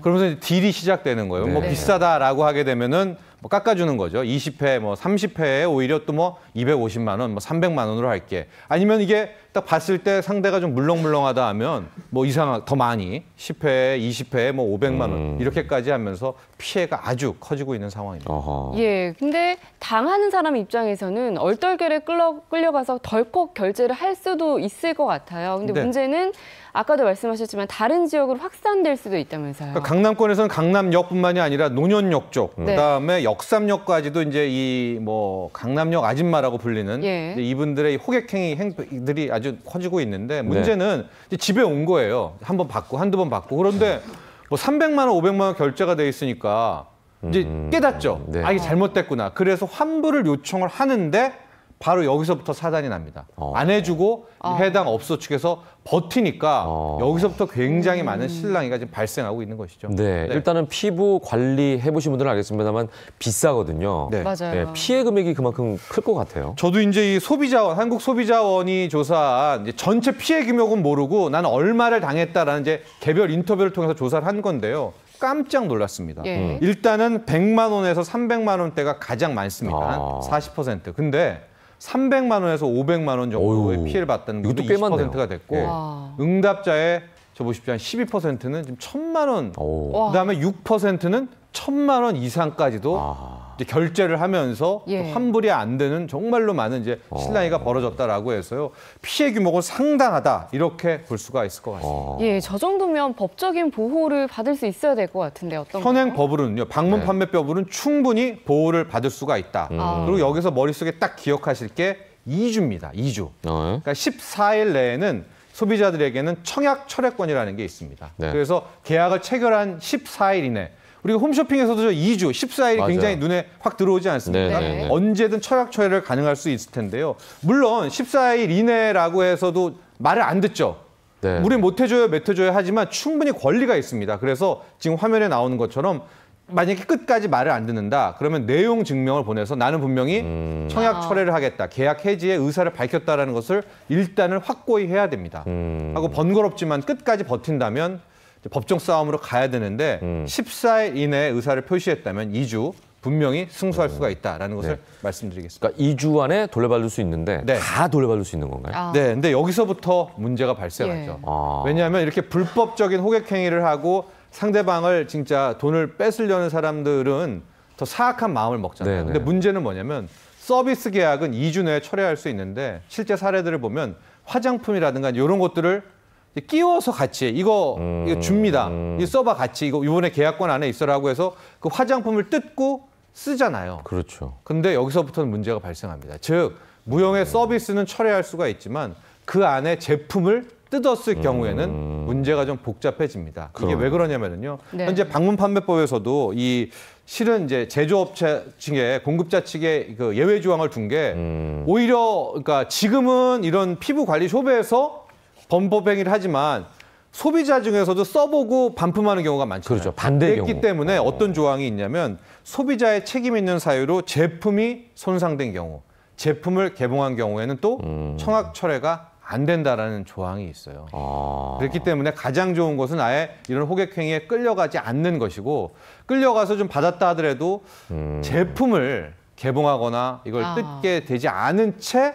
그러면서 이제 딜이 시작되는 거예요. 뭐 비싸다라고 하게 되면은 뭐 깎아주는 거죠. 20회, 뭐 30회에 오히려 또 뭐 250만 원, 뭐 300만 원으로 할게. 아니면 이게 딱 봤을 때 상대가 좀 물렁물렁하다 하면 뭐 더 많이 10회에 20회에 뭐 500만 원 이렇게까지 하면서 피해가 아주 커지고 있는 상황입니다. 예, 근데 당하는 사람 입장에서는 얼떨결에 끌려가서 덜컥 결제를 할 수도 있을 것 같아요. 근데 문제는 아까도 말씀하셨지만 다른 지역으로 확산될 수도 있다면서요. 그러니까 강남권에서는 강남역뿐만이 아니라 논현역 쪽, 그다음에 역삼역까지도 이제 이 뭐 강남역 아줌마라고 불리는 이제 이분들의 호객행위 행들이 아주 커지고 있는데 문제는 이제 집에 온 거예요. 한 번 받고 한두 번 받고 그런데 뭐 300만 원, 500만 원 결제가 돼 있으니까 이제 깨닫죠. 아, 이게 잘못됐구나. 그래서 환불을 요청을 하는데 바로 여기서부터 사단이 납니다. 안 해주고 해당 업소 측에서 버티니까 여기서부터 굉장히 많은 실랑이가 지금 발생하고 있는 것이죠. 네, 일단은 피부 관리 해보신 분들은 알겠습니다만 비싸거든요. 네. 맞아요. 네, 피해 금액이 그만큼 클 것 같아요. 저도 이제 이 소비자원, 한국 소비자원이 조사한 이제 전체 피해 금액은 모르고 나는 얼마를 당했다라는 이제 개별 인터뷰를 통해서 조사를 한 건데요. 깜짝 놀랐습니다. 일단은 100만 원에서 300만 원대가 가장 많습니다. 40%. 근데 300만 원에서 500만 원 정도의 피해를 봤다는 것도 20%가 됐고 응답자의 저 보십시오. 한 12%는 지금 1,000만 원. 그다음에 6%는 1,000만 원 이상까지도 이제 결제를 하면서 환불이 안 되는 정말로 많은 이제 실랑이가 벌어졌다라고 해서요. 피해 규모가 상당하다 이렇게 볼 수가 있을 것 같습니다. 예, 저 정도면 법적인 보호를 받을 수 있어야 될 것 같은데 어떤가요? 현행 법으로는요. 방문 판매법으로는 충분히 보호를 받을 수가 있다. 그리고 여기서 머릿속에 딱 기억하실 게 2주입니다. 2주. 그러니까 14일 내에는 소비자들에게는 청약 철회권이라는 게 있습니다. 그래서 계약을 체결한 14일 이내 우리가 홈쇼핑에서도 저 2주, 14일이 굉장히 눈에 확 들어오지 않습니까? 언제든 청약 철회를 가능할 수 있을 텐데요. 물론 14일 이내라고 해서도 말을 안 듣죠. 우리 못 해줘요, 몇 해줘요 하지만 충분히 권리가 있습니다. 그래서 지금 화면에 나오는 것처럼 만약에 끝까지 말을 안 듣는다. 그러면 내용 증명을 보내서 나는 분명히 청약 철회를 하겠다. 계약 해지의 의사를 밝혔다라는 것을 일단은 확고히 해야 됩니다. 하고 번거롭지만 끝까지 버틴다면 법정 싸움으로 가야 되는데 14일 이내에 의사를 표시했다면 2주 분명히 승소할 수가 있다라는 것을 말씀드리겠습니다. 그러니까 2주 안에 돌려받을 수 있는데 다 돌려받을 수 있는 건가요? 네, 근데 여기서부터 문제가 발생하죠. 왜냐하면 이렇게 불법적인 호객 행위를 하고 상대방을 진짜 돈을 뺏으려는 사람들은 더 사악한 마음을 먹잖아요. 근데 문제는 뭐냐면 서비스 계약은 2주 내에 철회할 수 있는데 실제 사례들을 보면 화장품이라든가 이런 것들을 끼워서 같이 이거 줍니다. 이거 써봐 같이 이거 이번에 계약권 안에 있어라고 해서 그 화장품을 뜯고 쓰잖아요. 그렇죠. 근데 여기서부터는 문제가 발생합니다. 즉 무형의 서비스는 철회할 수가 있지만 그 안에 제품을 뜯었을 경우에는 문제가 좀 복잡해집니다. 이게 왜 그러냐면요. 현재 방문 판매법에서도 이 실은 이제 제조업체 측에 공급자 측에 그 예외 조항을 둔 게 오히려 그러니까 지금은 이런 피부 관리 숍에서 범법 행위를 하지만 소비자 중에서도 써보고 반품하는 경우가 많잖아요. 그렇죠. 반대의 그렇기 경우. 때문에 어떤 조항이 있냐면 소비자의 책임 있는 사유로 제품이 손상된 경우, 제품을 개봉한 경우에는 또 청약 철회가 안 된다라는 조항이 있어요. 그렇기 때문에 가장 좋은 것은 아예 이런 호객 행위에 끌려가지 않는 것이고 끌려가서 좀 받았다 하더라도 제품을 개봉하거나 이걸 뜯게 되지 않은 채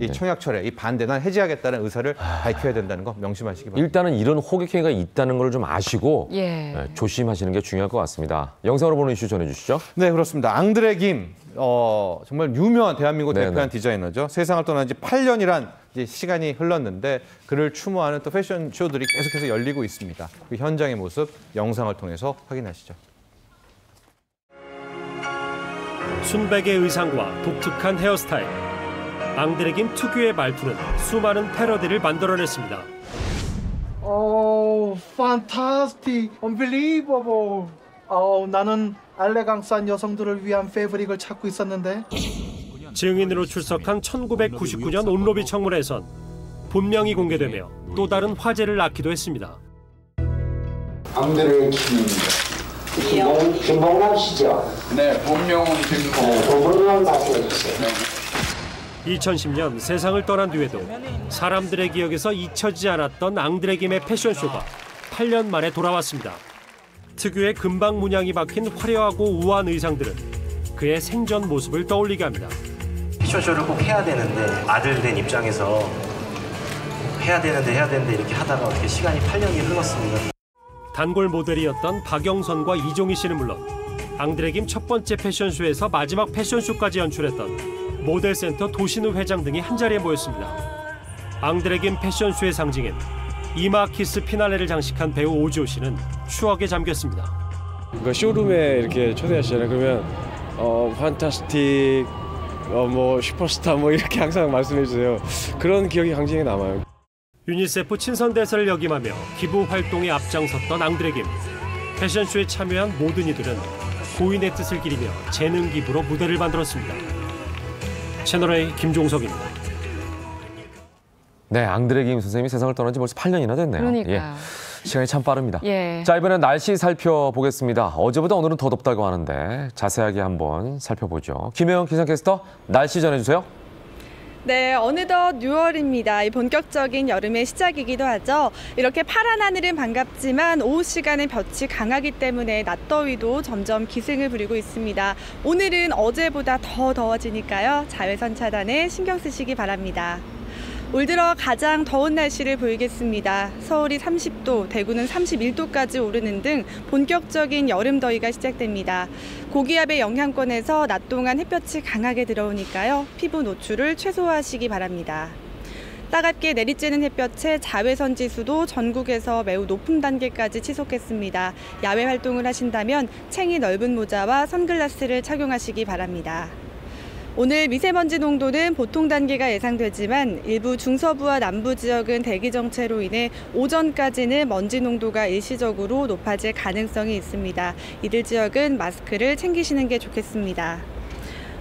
이 청약 철회, 이 반대난 해지하겠다는 의사를 밝혀야 된다는 거 명심하시기 바랍니다. 일단은 이런 호객 행위가 있다는 걸 좀 아시고 조심하시는 게 중요할 것 같습니다. 영상으로 보는 이슈 전해주시죠. 네, 그렇습니다. 앙드레 김, 정말 유명한 대한민국 대표한 디자이너죠. 세상을 떠난 지 8년이란 이제 시간이 흘렀는데 그를 추모하는 또 패션 쇼들이 계속해서 열리고 있습니다. 그 현장의 모습 영상을 통해서 확인하시죠. 순백의 의상과 독특한 헤어스타일, 앙드레김 특유의 말투는 수많은 패러디를 만들어냈습니다. 오, fantastic, unbelievable. 나는 엘레강스한 여성들을 위한 패브릭을 찾고 있었는데. 증인으로 출석한 1999년 온로비 청문회에선 본명이 공개되며 또 다른 화제를 낳기도 했습니다. 앙드레김입니다. 김봉남 씨죠? 네, 본명은 김봉남. 본명을 말씀해 주세요. 2010년 세상을 떠난 뒤에도 사람들의 기억에서 잊혀지지 않았던 앙드레김의 패션쇼가 8년 만에 돌아왔습니다. 특유의 금방 문양이 박힌 화려하고 우아한 의상들은 그의 생전 모습을 떠올리게 합니다. 패션쇼를 꼭 해야 되는데 아들 된 입장에서 해야 되는데 이렇게 하다가 어떻게 시간이 8년이 흘렀습니다. 단골 모델이었던 박영선과 이종희 씨는 물론 앙드레김 첫 번째 패션쇼에서 마지막 패션쇼까지 연출했던 모델센터 도신우 회장 등이 한자리에 모였습니다. 앙드레김 패션쇼의 상징인 이마키스 피날레를 장식한 배우 오지호 씨는 추억에 잠겼습니다. 그 쇼룸에 이렇게 초대하시잖아요. 그러면 판타스틱, 뭐 슈퍼스타 뭐 이렇게 항상 말씀해 주세요. 그런 기억이 강진히 남아요. 유니세프 친선대사를 역임하며 기부 활동에 앞장섰던 앙드레김. 패션쇼에 참여한 모든 이들은 고인의 뜻을 기리며 재능 기부로 무대를 만들었습니다. 채널A 김종석입니다. 네, 앙드레김 선생님이 세상을 떠난 지 벌써 8년이나 됐네요. 그러니까요. 예, 시간이 참 빠릅니다. 예. 자, 이번엔 날씨 살펴보겠습니다. 어제보다 오늘은 더 덥다고 하는데 자세하게 한번 살펴보죠. 김혜영 기상캐스터, 날씨 전해주세요. 네, 어느덧 6월입니다. 본격적인 여름의 시작이기도 하죠. 이렇게 파란 하늘은 반갑지만 오후 시간에 볕이 강하기 때문에 낮더위도 점점 기승을 부리고 있습니다. 오늘은 어제보다 더 더워지니까요. 자외선 차단에 신경 쓰시기 바랍니다. 올 들어 가장 더운 날씨를 보이겠습니다. 서울이 30도, 대구는 31도까지 오르는 등 본격적인 여름 더위가 시작됩니다. 고기압의 영향권에서 낮 동안 햇볕이 강하게 들어오니까요. 피부 노출을 최소화하시기 바랍니다. 따갑게 내리쬐는 햇볕에 자외선 지수도 전국에서 매우 높은 단계까지 치솟겠습니다. 야외 활동을 하신다면 챙이 넓은 모자와 선글라스를 착용하시기 바랍니다. 오늘 미세먼지 농도는 보통 단계가 예상되지만 일부 중서부와 남부 지역은 대기 정체로 인해 오전까지는 먼지 농도가 일시적으로 높아질 가능성이 있습니다. 이들 지역은 마스크를 챙기시는 게 좋겠습니다.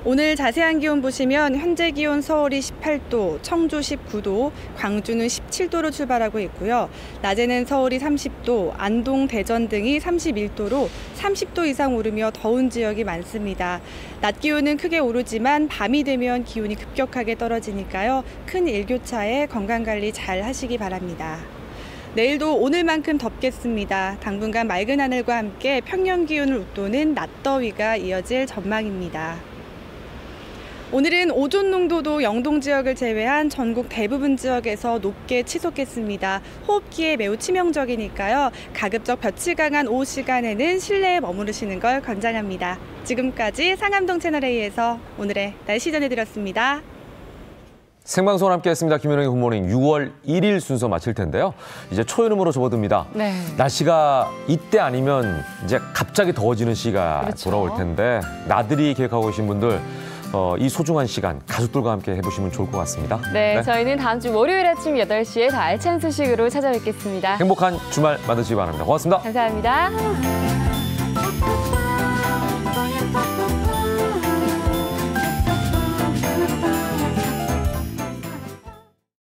오늘 자세한 기온 보시면 현재 기온 서울이 18도, 청주 19도, 광주는 17도로 출발하고 있고요. 낮에는 서울이 30도, 안동, 대전 등이 31도로 30도 이상 오르며 더운 지역이 많습니다. 낮 기온은 크게 오르지만 밤이 되면 기온이 급격하게 떨어지니까요. 큰 일교차에 건강관리 잘 하시기 바랍니다. 내일도 오늘만큼 덥겠습니다. 당분간 맑은 하늘과 함께 평년 기온을 웃도는 낮더위가 이어질 전망입니다. 오늘은 오존 농도도 영동 지역을 제외한 전국 대부분 지역에서 높게 치솟겠습니다. 호흡기에 매우 치명적이니까요. 가급적 볕이 강한 오후 시간에는 실내에 머무르시는 걸 권장합니다. 지금까지 상암동 채널A에서 오늘의 날씨 전해드렸습니다. 생방송 함께했습니다. 김현영의 굿모닝 6월 1일 순서 마칠 텐데요. 이제 초여름으로 접어듭니다. 네. 날씨가 이때 아니면 이제 갑자기 더워지는 시기가 그렇죠. 돌아올 텐데 나들이 계획하고 계신 분들 이 소중한 시간 가족들과 함께 해보시면 좋을 것 같습니다. 네, 저희는 다음 주 월요일 아침 8시에 더 알찬 소식으로 찾아뵙겠습니다. 행복한 주말 만드시기 바랍니다. 고맙습니다. 감사합니다.